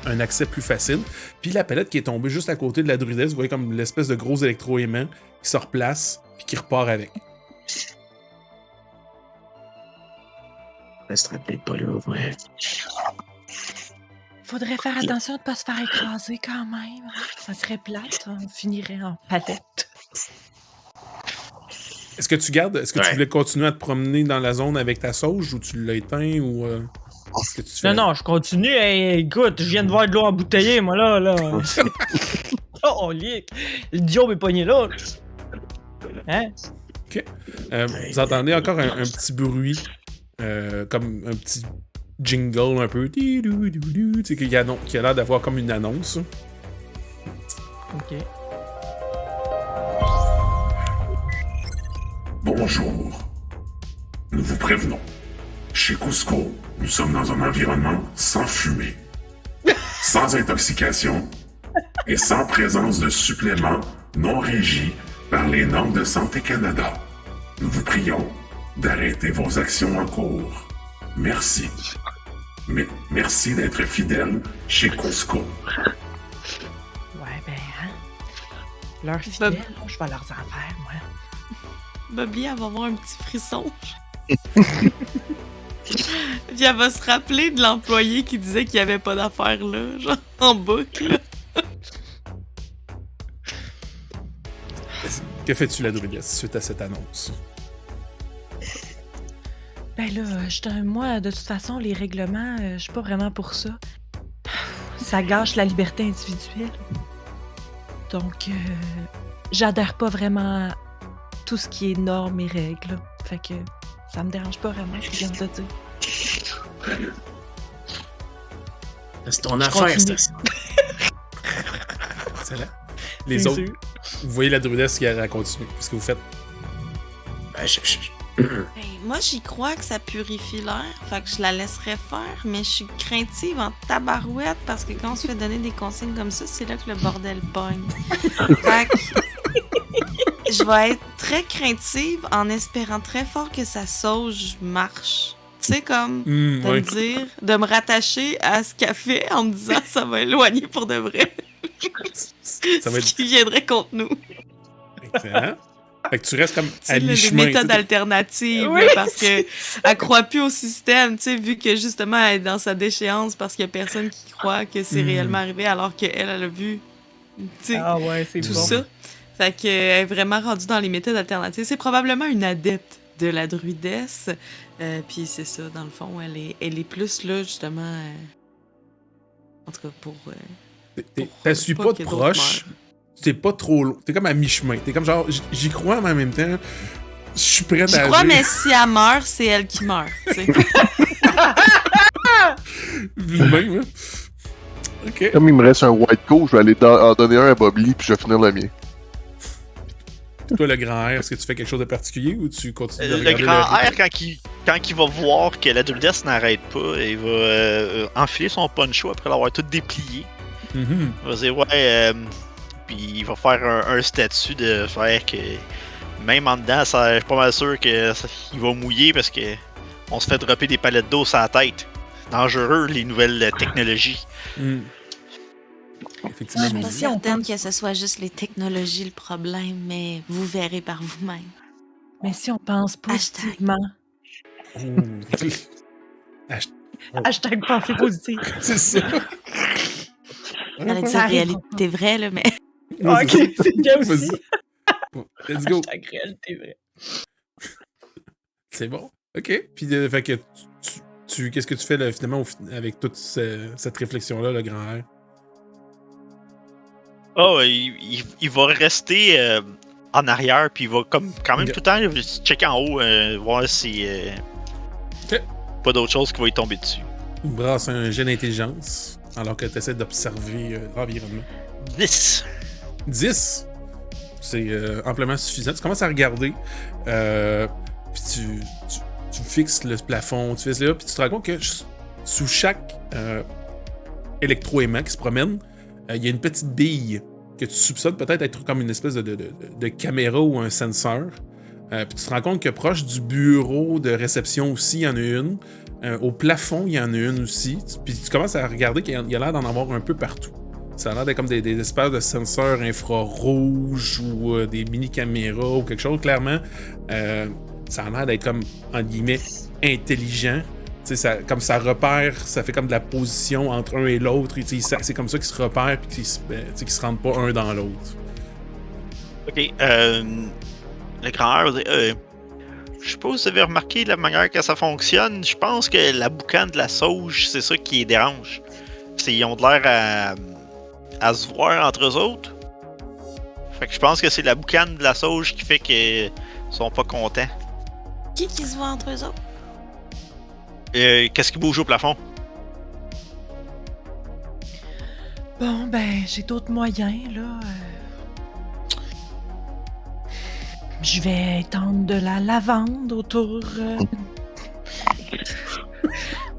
un accès plus facile. Puis la palette qui est tombée juste à côté de la druidesse, vous voyez comme l'espèce de gros électro-aimant qui se replace puis qui repart avec. Reste peut-être pas là, ouais. Faudrait faire attention de ne pas se faire écraser quand même. Ça serait plate, on finirait en palette. Est-ce que tu gardes, est-ce que tu voulais continuer à te promener dans la zone avec ta sauge ou tu l'as éteint ou est-ce que tu fais... Non, je continue. Hey, écoute, je viens de voir de l'eau embouteillée, moi là. Oh, lick. Le diable est pogné là. Hein? Ok. Vous entendez encore un petit bruit, comme un petit jingle un peu, tu sais, qui a l'air d'avoir comme une annonce. Ok. Bonjour. Nous vous prévenons. Chez Cusco, nous sommes dans un environnement sans fumée, sans intoxication et sans présence de suppléments non régis par les normes de Santé Canada. Nous vous prions d'arrêter vos actions en cours. Merci. Mais merci d'être fidèle chez Cusco. Ouais, ben, hein. Leur fidèle, je vais leur en faire, moi. Bobby, elle va avoir un petit frisson. Puis elle va se rappeler de l'employé qui disait qu'il n'y avait pas d'affaires là, genre en boucle. Que fais-tu, la druidesse, suite à cette annonce? Ben là, moi, de toute façon, les règlements, je suis pas vraiment pour ça. Ça gâche la liberté individuelle. Donc, j'adhère pas vraiment à tout ce qui est normes et règles. Fait que ça me dérange pas vraiment ce que je viens de dire. C'est ton affaire, continue. ça. C'est là. Les C'est autres, sûr. vous voyez la druidesse qui a continué. Qu'est-ce que vous faites? Ben, Ben, moi, j'y crois que ça purifie l'air, fait que je la laisserais faire, mais je suis craintive en tabarouette parce que quand on se fait donner des consignes comme ça, c'est là que le bordel pogne. Fait que je vais être très craintive en espérant très fort que sa sauge marche. Tu sais, comme de Ouais. me dire, de me rattacher à ce qu'elle fait en me disant ça va éloigner pour de vrai. Ça va être Ce qui viendrait contre nous. excellent. Fait que tu restes comme Tu à sais, des mi-chemin. méthodes alternatives, Oui, là, parce que elle croit plus au système, tu sais, vu que justement elle est dans sa déchéance parce qu'il y a personne qui croit que c'est réellement arrivé alors qu'elle, elle a vu, tu sais, Ah ouais, c'est tout bon. ça. Fait qu'elle est vraiment rendue dans les méthodes alternatives. C'est probablement une adepte de la druidesse. Puis c'est ça, dans le fond, elle est plus là, justement. En tout cas, pour. T'as suis pas de proche. T'es pas trop loin. T'es comme à mi-chemin. T'es comme genre, j'y crois, mais en même temps, je suis prête à J'y agir. crois, mais si elle meurt, c'est elle qui meurt. Tu sais. Même, hein? Ok. Comme il me reste un white coat, je vais aller en donner un à Bob Lee, puis je vais finir le mien. Toi, le grand R, est-ce que tu fais quelque chose de particulier ou tu continues de Le regarder grand rythme? R, quand il va voir que la druidesse n'arrête pas, il va enfiler son poncho après l'avoir tout déplié. Mhm. Il va dire ouais, puis il va faire un statut de faire que même en dedans, je suis pas mal sûr qu'il va mouiller parce que on se fait dropper des palettes d'eau sur la tête. Dangereux, les nouvelles technologies. Mm. Effectivement. Je suis mais pas si on certaine pense- que ce soit juste les technologies le problème, mais vous verrez par vous-même. Mais si on pense positivement, Oh. hashtag pensée positive. C'est ça. Avec Ça sa arrive. réalité vraie, là, mais. Ouais, Ok, c'est ça. c'est bien aussi. Vas-y. Bon, let's go. Hashtag réalité vraie. C'est bon. OK. Puis, fait que qu'est-ce que tu fais là, finalement avec toute cette réflexion-là, le grand R? Oh, il va rester en arrière, puis il va comme quand même Ok. tout le temps il va checker en haut, voir si Ok. pas d'autre chose qui va y tomber dessus. Tu brasses un jet d'intelligence alors que tu essaies d'observer l'environnement. 10. 10. C'est amplement suffisant. Tu commences à regarder, puis tu fixes le plafond, tu fixes là, puis tu te rends compte que sous chaque électroaimant qui se promène, il y a une petite bille que tu soupçonnes peut-être être comme une espèce de caméra ou un senseur. Puis tu te rends compte que proche du bureau de réception aussi, il y en a une. Au plafond, il y en a une aussi. Puis tu commences à regarder qu'il y a l'air d'en avoir un peu partout. Ça a l'air d'être comme des espèces de senseurs infrarouges ou des mini-caméras ou quelque chose. Clairement, ça a l'air d'être comme, entre guillemets, intelligent. Comme ça repère, ça fait comme de la position entre un et l'autre. C'est comme ça qu'ils se repèrent et qu'ils se rendent pas un dans l'autre. Ok, le grand R va dire je sais pas si vous avez remarqué la manière que ça fonctionne. Je pense que la boucane de la sauge, c'est ça qui les dérange. Ils ont de l'air à se voir entre eux autres. Fait que je pense que c'est la boucane de la sauge qui fait qu'ils sont pas contents. Qui se voit entre eux autres? Qu'est-ce qui bouge au plafond? Bon, ben, j'ai d'autres moyens, là. Je vais étendre de la lavande autour.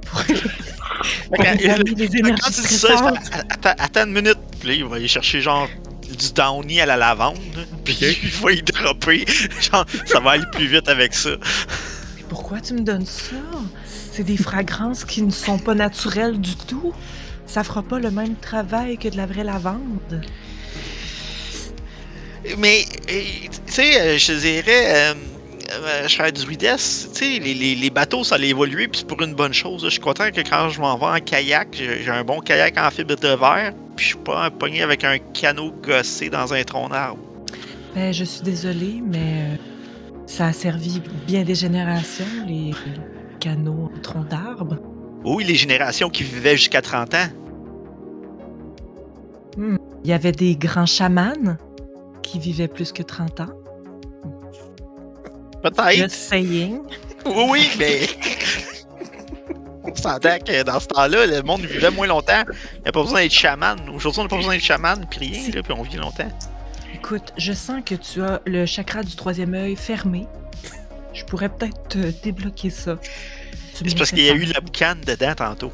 Pour éloigner les Quand énergies tu dis ça, stressantes. attends une minute. Puis là, il va aller chercher genre du downy à la lavande. Puis il va y dropper. Genre, ça va aller plus vite avec ça. Pourquoi tu me donnes ça? C'est des fragrances qui ne sont pas naturelles du tout. Ça fera pas le même travail que de la vraie lavande. Mais, tu sais, je te dirais, cher druidesse, tu sais, les bateaux, ça allait évoluer, puis c'est pour une bonne chose. Là. Je suis content que quand je m'en vais en kayak, j'ai un bon kayak en fibre de verre, puis je suis pas pogné avec un canot gossé dans un tronc d'arbre. Ben, je suis désolée, mais ça a servi bien des générations, les canaux en tronc d'arbre. Oui, les générations qui vivaient jusqu'à 30 ans. Il y avait des grands chamans qui vivaient plus que 30 ans. Peut-être. Just saying. Oui, mais. On s'entend que dans ce temps-là, le monde vivait moins longtemps. Il n'y a pas besoin d'être chaman. Aujourd'hui, on n'a pas besoin d'être chaman, puis rien, là, puis on vit longtemps. Écoute, je sens que tu as le chakra du troisième œil fermé. Je pourrais peut-être te débloquer ça. C'est parce qu'il y a eu la boucane dedans tantôt.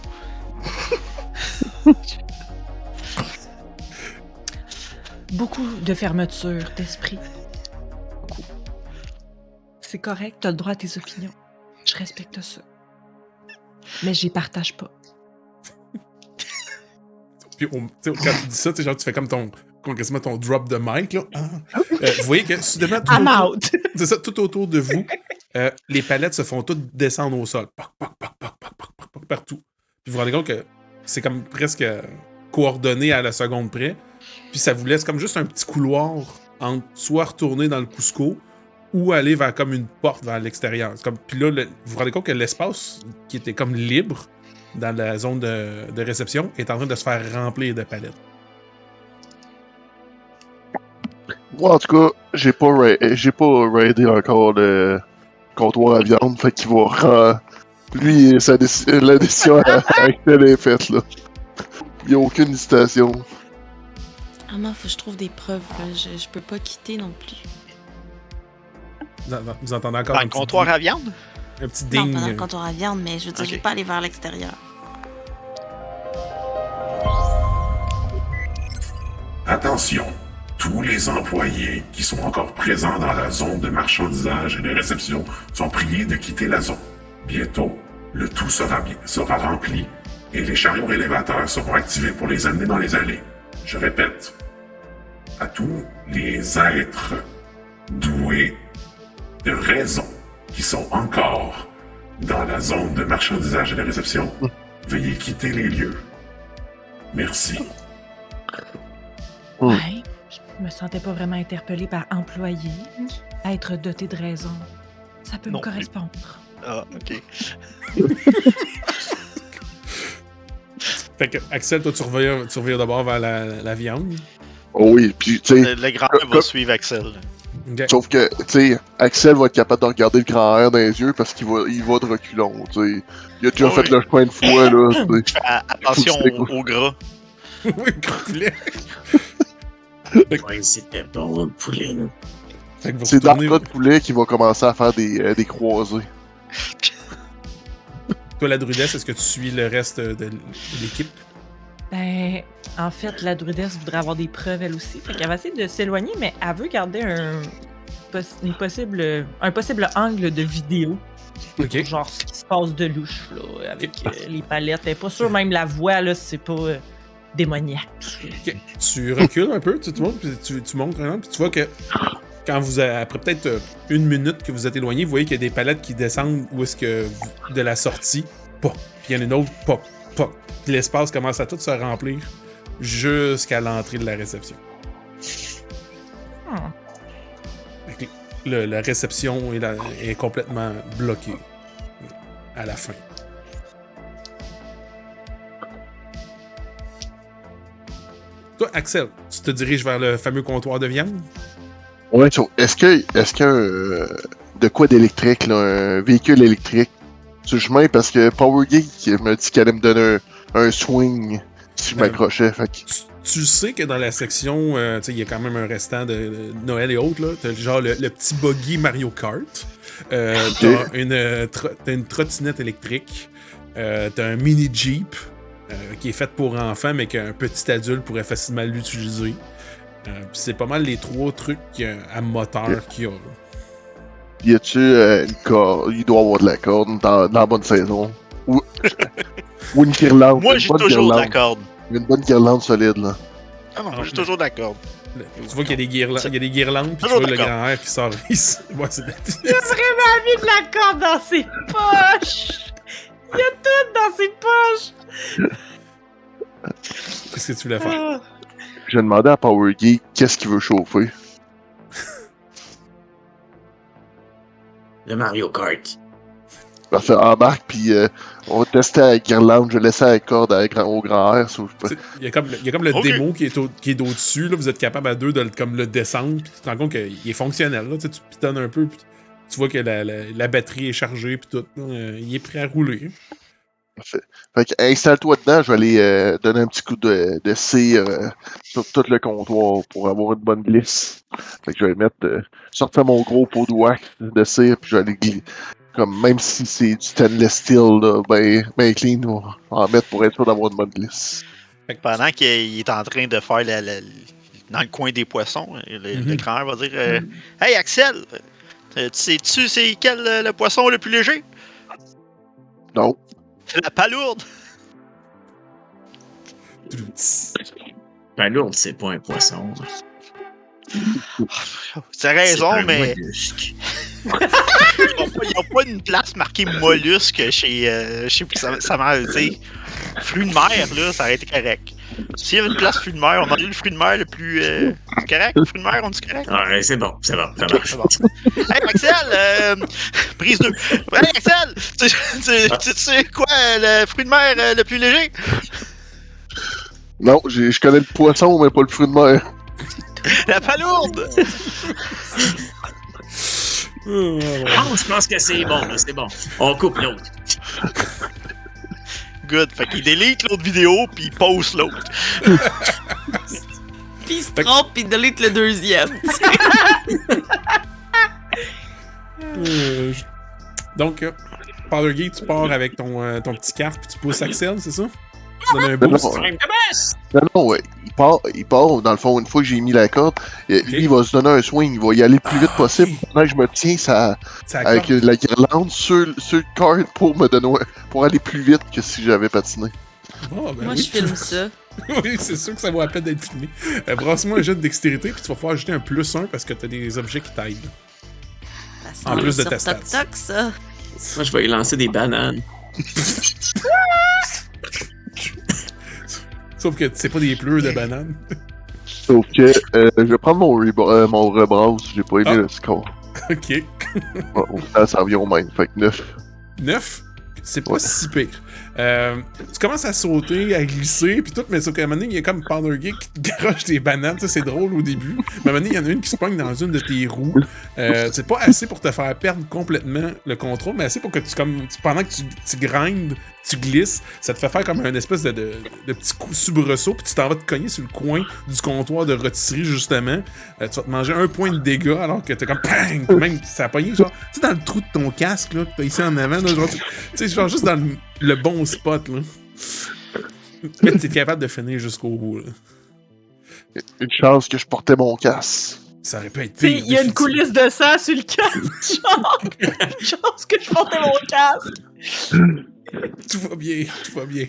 Beaucoup de fermeture d'esprit. Beaucoup. C'est correct, t'as le droit à tes opinions. Je respecte ça. Mais j'y partage pas. Puis quand tu dis ça, genre, tu fais comme quasiment ton drop de mic. Là. Vous voyez que soudainement, I'm out! C'est ça, tout autour de vous, les palettes se font toutes descendre au sol. Poc, poc, poc, poc, poc, poc, poc, poc, partout. Puis vous vous rendez compte que c'est comme presque coordonné à la seconde près. Puis ça vous laisse comme juste un petit couloir entre soit retourner dans le Cusco ou aller vers comme une porte vers l'extérieur. Puis là, vous vous rendez compte que l'espace qui était comme libre dans la zone de réception est en train de se faire remplir de palettes. Moi, en tout cas, j'ai pas raidé encore le comptoir à viande, fait qu'il va lui, la décision avec elle est faite, là. Il n'y a aucune hésitation. Ah, moi, faut que je trouve des preuves. Là. Je peux pas quitter non plus. Vous entendez encore Dans un le petit comptoir bruit, à viande? un petit Non, ding. pas dans le comptoir à viande, mais je veux dire, je vais Ok. pas aller vers l'extérieur. Attention, tous les employés qui sont encore présents dans la zone de marchandisage et de réception sont priés de quitter la zone. Bientôt, le tout sera rempli et les chariots élévateurs seront activés pour les amener dans les allées. Je répète, à tous les êtres doués de raison qui sont encore dans la zone de marchandisage et de réception, veuillez quitter les lieux. Merci. Ouais, je me sentais pas vraiment interpellée par employé. Être doté de raison, ça peut Non me plus. correspondre. Ah, ok. Fait que, Axel, toi, tu reviens d'abord vers la viande. Oh oui, puis tu sais, Le grand-père va suivre Axel. Ok. sauf que, tu sais, Axel va être capable de regarder le grand air dans les yeux parce qu'il va de reculons, tu sais. Il a déjà Oh fait oui. le chemin de fois, là, tu sais. Attention Faut que tu au gras. Oui, complet. Ouais, c'était bon, le poulet. Là. Fait que vous C'est dans retournez. le bras de poulet qu'il va commencer à faire des croisés. Toi, la druidesse, est-ce que tu suis le reste de l'équipe? Ben, en fait, la druidesse voudrait avoir des preuves elle aussi. Fait qu'elle va essayer de s'éloigner, mais elle veut garder un possible angle de vidéo. Ok. Genre ce qui se passe de louche, là, avec les palettes. Elle est pas sûre, même la voix, là, c'est pas démoniaque. Ok. Tu recules un peu, tu montes, puis tu montes vraiment, puis tu vois que quand après peut-être une minute que vous êtes éloigné, vous voyez qu'il y a des palettes qui descendent où est-ce que de la sortie, pop, puis il y en a une autre, pop, pop. Puis l'espace commence à tout se remplir jusqu'à l'entrée de la réception. Hmm. Fait que la réception est complètement bloquée à la fin. Toi, Axel, tu te diriges vers le fameux comptoir de viande? Ouais, est-ce qu'il y a de quoi d'électrique, là, un véhicule électrique sur le chemin? Parce que Power Geek m'a dit qu'elle allait me donner un swing si je m'accrochais. Fait que... Tu sais que dans la section, tu sais, il y a quand même un restant de Noël et autres, là. T'as genre le petit buggy Mario Kart. T'as une trottinette électrique. T'as un mini Jeep qui est fait pour enfants, mais qu'un petit adulte pourrait facilement l'utiliser. Pis c'est pas mal les trois trucs à moteur qu'il y a. Là. Y a-tu une corde? Il doit y avoir de la corde dans la bonne saison. Ou une guirlande. Moi, une j'ai bonne toujours de la guirlande. corde. Une bonne guirlande solide, là. Ah non, j'ai toujours de la corde. Tu vois qu'il y a des guirlandes, puis tu Toujours vois le d'accord. grand air qui sort ici. Ouais, c'est Il a vraiment mis de la corde dans ses poches! Il a tout dans ses poches! Qu'est-ce que tu voulais faire? Ah. J'ai demandé à Power Geek qu'est-ce qu'il veut chauffer. Le Mario Kart. Parfait, embarque, puis on va tester la guirlande. Je vais laisser la corde au grand air. Il y a comme le Ok. démo qui est d'au-dessus. Là, vous êtes capable à deux de le descendre. Puis tu te rends compte qu'il est fonctionnel. Là, tu pitonnes un peu. Puis tu vois que la batterie est chargée. Puis tout. Là, il est prêt à rouler. Parfait. Fait que installe-toi dedans. Je vais aller donner un petit coup de cire sur tout le comptoir pour avoir une bonne glisse. Fait que je vais mettre sortir mon gros pot de wax de cire. Puis je vais aller glisser. Comme même si c'est du stainless steel, là, ben clean, on va en mettre pour être sûr d'avoir une bonne glisse. Pendant qu'il est en train de faire dans le coin des poissons, le grand-père va dire Hey Axel, sais-tu c'est quel le poisson le plus léger? Non. C'est la palourde! Palourde, c'est pas un poisson. C'est raison, C'est un mais mollusque. il n'y a pas une place marquée mollusque chez sa mère, tu sais. Fruits de mer, là, ça aurait été correct. S'il y avait une place fruit de mer, on a le fruit de mer le plus. Correct? Le fruit de mer, on dit correct? Ouais, c'est bon, ça marche. C'est bon. Hey, Axel! Prise 2. Hey, Axel! Tu sais quoi, le fruit de mer le plus léger? Non, je connais le poisson, mais pas le fruit de mer. La palourde! Ah, je pense que c'est bon, là, c'est bon. On coupe l'autre. Good. Fait qu'il délite l'autre vidéo, puis il poste l'autre. Puis il se trompe, puis il delete le deuxième. Donc, Powder Geek, tu pars avec ton petit carte, puis tu pousses Axel, c'est ça? Tu donnes un boost. Non, ouais. Il part, dans le fond, une fois que j'ai mis la corde, lui, il va se donner un swing, il va y aller le plus vite possible. Pendant que je me tiens avec la guirlande sur le card pour aller plus vite que si j'avais patiné. Oh, ben Moi, oui, je filme ça. Oui, c'est sûr que ça vaut la peine d'être filmé. Brasse-moi un jet de dextérité, puis tu vas pouvoir ajouter un +1 parce que t'as des objets qui t'aident. Ça En plus de sur ta stats. Toc-Toc, ça. Moi, je vais y lancer des bananes. Sauf que c'est pas des pleurs de bananes. Sauf que je vais prendre mon rebrasse, j'ai pas aimé le score. Ok. Ça revient au même, fait que 9. 9? C'est pas si pire. Tu commences à sauter, à glisser, puis tout, mais sauf qu'à un moment donné, il y a comme Powder Geek qui te garoche des bananes. Tu sais, c'est drôle au début. Mais à un moment donné, il y en a une qui se pogne dans une de tes roues. C'est pas assez pour te faire perdre complètement le contrôle, mais assez pour que pendant que tu grindes, tu glisses, ça te fait faire comme un espèce de petit coup soubresaut, puis tu t'en vas te cogner sur le coin du comptoir de rôtisserie, justement. Tu vas te manger 1 point de dégâts, alors que t'es comme PANG! Même, ça a pogné, genre, tu sais, dans le trou de ton casque, là, que t'as ici en avant, là, genre, tu sais, genre, juste dans le bon spot, là. Mais t'es capable de finir jusqu'au bout, là. Une chance que je portais mon casque. Ça aurait pu être Tu sais, pire. il y a une coulisse de sang sur le casque. Genre, une chance que je portais mon casque. Tout va bien, tout va bien.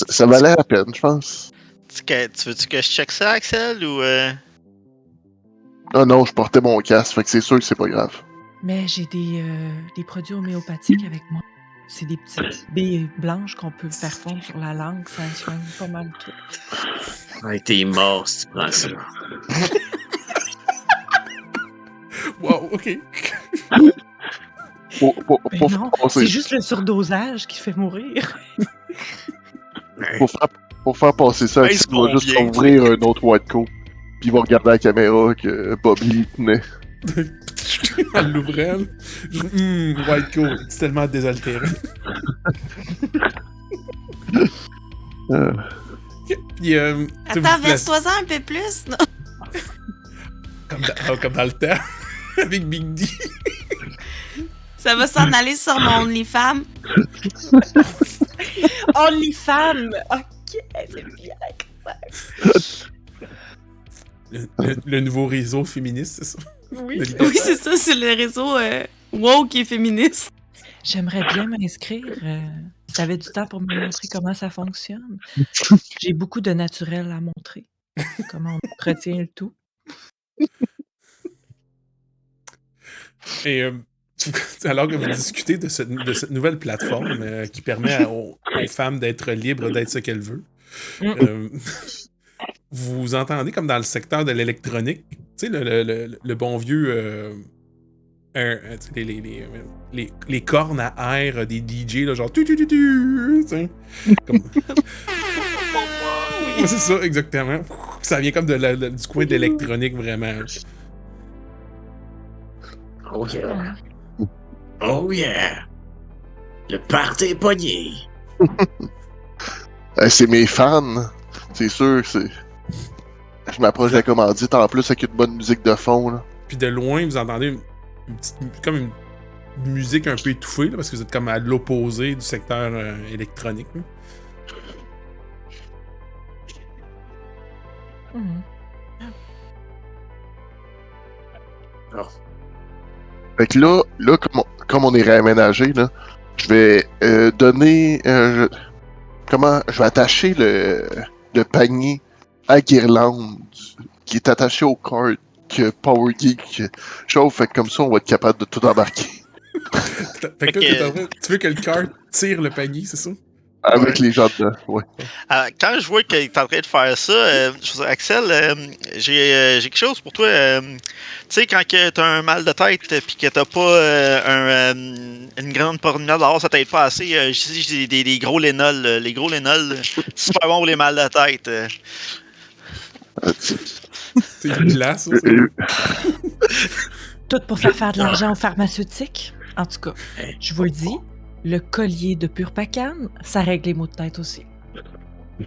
Ça valait la peine, je pense. Tu veux-tu que je check ça, Axel, ou... Ah non, je portais mon casque, fait que c'est sûr que c'est pas grave. Mais j'ai des produits homéopathiques avec moi. C'est des petites billes blanches qu'on peut faire fondre sur la langue. Ça soigne pas mal tout. Ouais, t'es mort si tu prends ça. Wow, ok. Ben non, c'est juste le surdosage qui fait mourir. Pour faire passer ça, il va juste ouvrir un autre white coat. Puis il va regarder la caméra que Bob Lee tenait. En l'ouvrant, white coat, c'est tellement désaltéré. Puis, attends, verse-toi-en un peu plus. Non? Comme dans le temps, avec Big D. Ça va s'en aller sur mon OnlyFans. OnlyFans! Ok, c'est bien. Le nouveau réseau féministe, c'est ça? Oui, c'est ça, c'est le réseau woke et féministe. J'aimerais bien m'inscrire. Si t'avais du temps pour me montrer comment ça fonctionne. J'ai beaucoup de naturel à montrer. Comment on retient le tout. Et alors que vous discutez de cette nouvelle plateforme qui permet aux femmes d'être libres d'être ce qu'elles veulent, vous entendez comme dans le secteur de l'électronique, tu sais, le bon vieux... les cornes à air des DJ, là, genre... Comme... Oui, c'est ça, exactement. Ça vient comme du coin de l'électronique, vraiment. Oh yeah. Oh yeah. Le party est pogné. C'est mes fans. C'est sûr, c'est... Je m'approche de la commandite en plus avec une bonne musique de fond, là. Puis de loin, vous entendez comme une musique un peu étouffée, là, parce que vous êtes comme à l'opposé du secteur électronique. Oh. Fait que là comme on est réaménagé, là, je vais donner... je vais attacher le panier à guirlande qui est attaché au cart que Power Geek chauffe, fait que comme ça on va être capable de tout embarquer. Fait que là, tu veux que le cart tire le panier, c'est ça? Avec les gens dedans, ouais. Quand je vois qu'il est en train de faire ça, je veux dire, Axel, j'ai quelque chose pour toi. Tu sais, quand t'as un mal de tête puis que t'as pas une grande promenade dehors, ça t'aide pas assez. J'ai des gros Lénol. Les gros Lénol, super bon pour les mal de tête. C'est une glace, ça. Tout pour faire de l'argent aux pharmaceutiques. En tout cas, je vous le dis, le collier de Purpacane, ça règle les maux de tête aussi.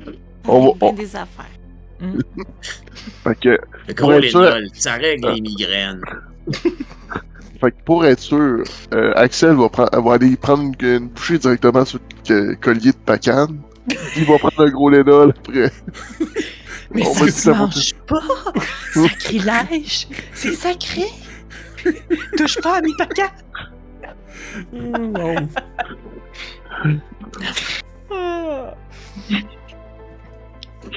Des affaires. Fait que, Le gros Lénol, ça règle les migraines. fait que pour être sûr, Axel va aller prendre une bouchée directement sur le collier de Pacane. Il va prendre un gros Lénol après. Mais On ça va se dire mange pas! Sacrilège! C'est sacré! Touche pas à mes Pacane! Wow.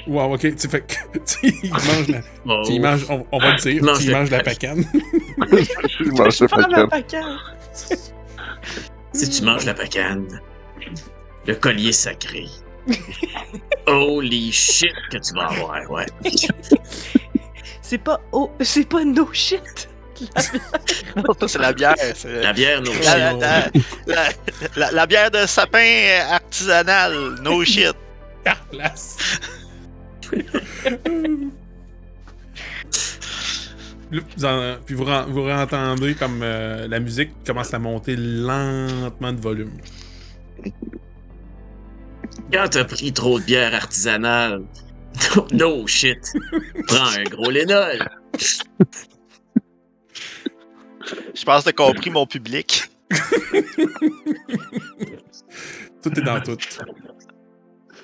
Wow, ok, tu fais que il mange la. Oh. Il mange, on va le dire, il mange la pacane. Je mange le Pas ma Pacane. Pacane! Si tu manges la pacane, le collier sacré. Holy shit que tu vas avoir, ouais. C'est pas no shit! Ça, c'est la bière. C'est La bière, no la bière de sapin artisanale. No shit. Carte place. Puis vous entendez comme la musique commence à monter lentement de volume. Quand t'as pris trop de bière artisanale, no shit, prends un gros Lénol. Je pense que t'as compris mon public. Tout est dans tout.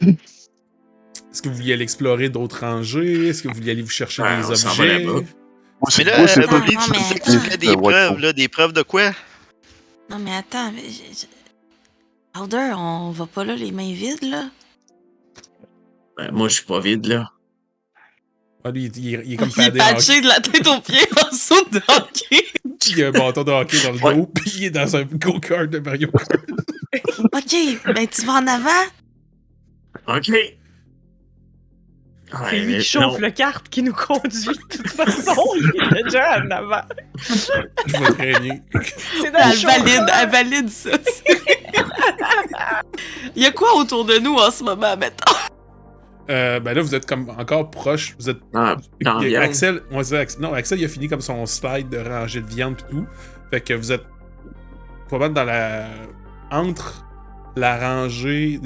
Est-ce que vous vouliez aller explorer d'autres rangées? Est-ce que vous vouliez aller vous chercher des on s'en va objets? là-bas. Mais là, c'est pas Bobby, non, tu mais dis que attends. tu fais des preuves, là, des preuves de quoi? Non, mais attends. Powder, on va pas là les mains vides, là? Ben, moi, je suis pas vide, là. Ah, lui, il est comme Il est padé en hockey. patché de la tête aux pieds en saut de hockey. Puis il a un bâton de hockey dans le dos, puis il est dans un go-kart de Mario Kart. Ok, ben tu vas en avant? OK. C'est lui qui chauffe le kart qui nous conduit de toute façon. Il est déjà en avant. Je vais traîner. C'est dans le Elle valide ça. Il y a quoi autour de nous en ce moment, mettons? Ben là, vous êtes comme encore proche. Vous êtes. Dans Et viande. Axel, Axel, il a fini comme son slide de rangée de viande pis tout. Fait que vous êtes probablement dans la. Entre la rangée,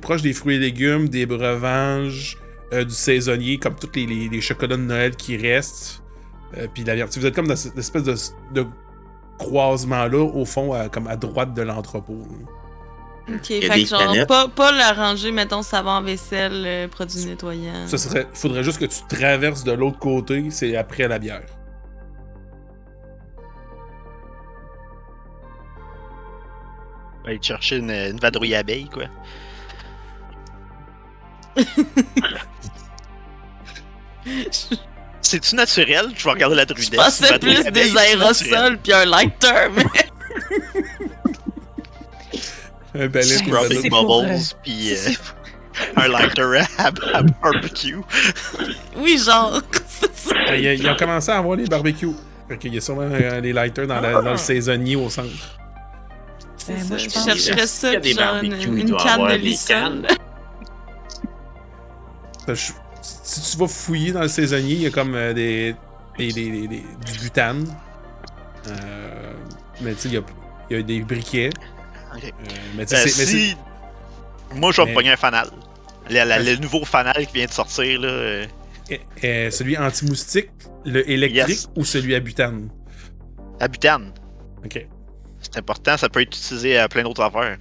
proche des fruits et légumes, des breuvages, du saisonnier, comme tous les chocolats de Noël qui restent. Puis la viande. Vous êtes comme dans cette espèce de croisement-là, au fond, comme à droite de l'entrepôt. Ok, y a fait des que genre, canettes. pas la rangée, mettons, savon, vaisselle, produits nettoyants. Il faudrait juste que tu traverses de l'autre côté, c'est après la bière. On va aller chercher une vadrouille abeille, quoi. C'est-tu naturel? Je vais regarder la Je druidesse. pensais Vadrouille plus abeille, des c'est naturel. aérosols puis un lighter, mais Un balai pour Scrubbing C'est pour, bubbles, puis un lighter à barbecue. oui, genre. c'est ça. Ils ont commencé à avoir les barbecues. Fait qu'il y a sûrement les lighters dans le saisonnier au centre. C'est moi, ça. je Je pense chercherais que ça, s'il y a puis des genre barbecues, il une doit canne avoir de des lissol. Si tu vas fouiller dans le saisonnier, il y a comme du butane. Mais tu sais, il y a des briquets. Ok. Mais tu sais, Si... Moi, je vais Mais- me pogner un fanal. Le nouveau fanal qui vient de sortir, là. celui anti-moustique, le électrique Yes. ou celui à butane? À butane. Ok. C'est important, ça peut être utilisé à plein d'autres affaires.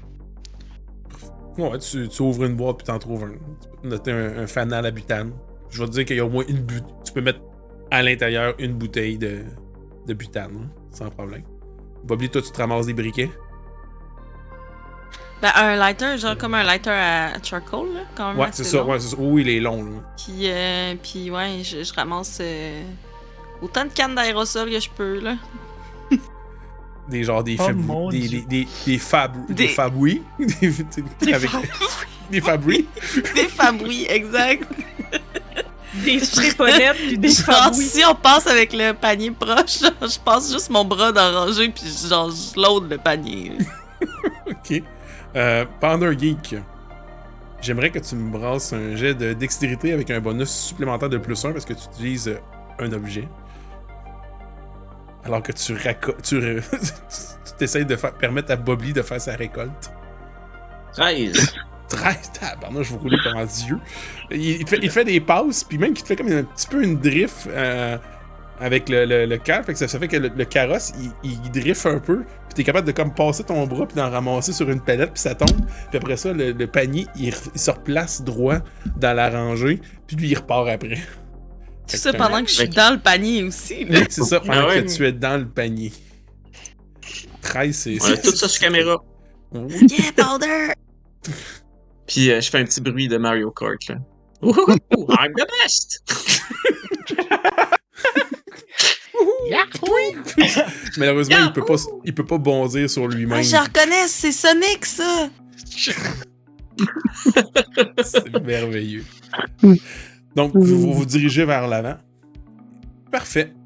Ouais, tu ouvres une boîte puis t'en trouves un. Tu peux noter un fanal à butane. Je vais te dire qu'il y a au moins une butane. Tu peux mettre à l'intérieur une bouteille de butane, hein, sans problème. Bobby, toi, tu te ramasses des briquets. Ben, un lighter, genre comme un lighter à charcoal, là, quand même. Ouais, assez c'est ça. long. Ouais, c'est ça. Oui, il est long, là. Puis ouais, je ramasse autant de cannes d'aérosol que je peux, là. des genres des Oh fab... mon Dieu. des fabouis. Des fabouis. Des fabouis, exact. Des stripponettes puis des Genre, fabouis. si on passe avec le panier proche, genre, je passe juste mon bras d'oranger puis genre, je load le panier. Ok. Pounder Geek. J'aimerais que tu me brasses un jet de dextérité avec un bonus supplémentaire de +1 parce que tu utilises un objet. Alors que tu t'essayes de permettre à Bobby de faire sa récolte. 13. 13, tabarnak, je vous roule comme un dieu. Il te fait des passes, puis même qu'il te fait comme un petit peu une drift avec le car. Fait que ça fait que le carrosse, il drift un peu, puis t'es capable de comme passer ton bras, puis d'en ramasser sur une palette, puis ça tombe. Puis après ça, le panier, il se replace droit dans la rangée, puis lui, il repart après. Tout ça pendant que je suis dans le panier aussi. Là. C'est ça, pendant Ah ouais. que tu es dans le panier. 13, c'est... On a tout ça sur caméra. Yeah, Powder! Puis je fais un petit bruit de Mario Kart, là. Wouhou, I'm the best! Malheureusement, il peut pas bondir sur lui-même. Ah, je reconnais, c'est Sonic, ça! C'est merveilleux. Donc, vous vous dirigez vers l'avant. Parfait.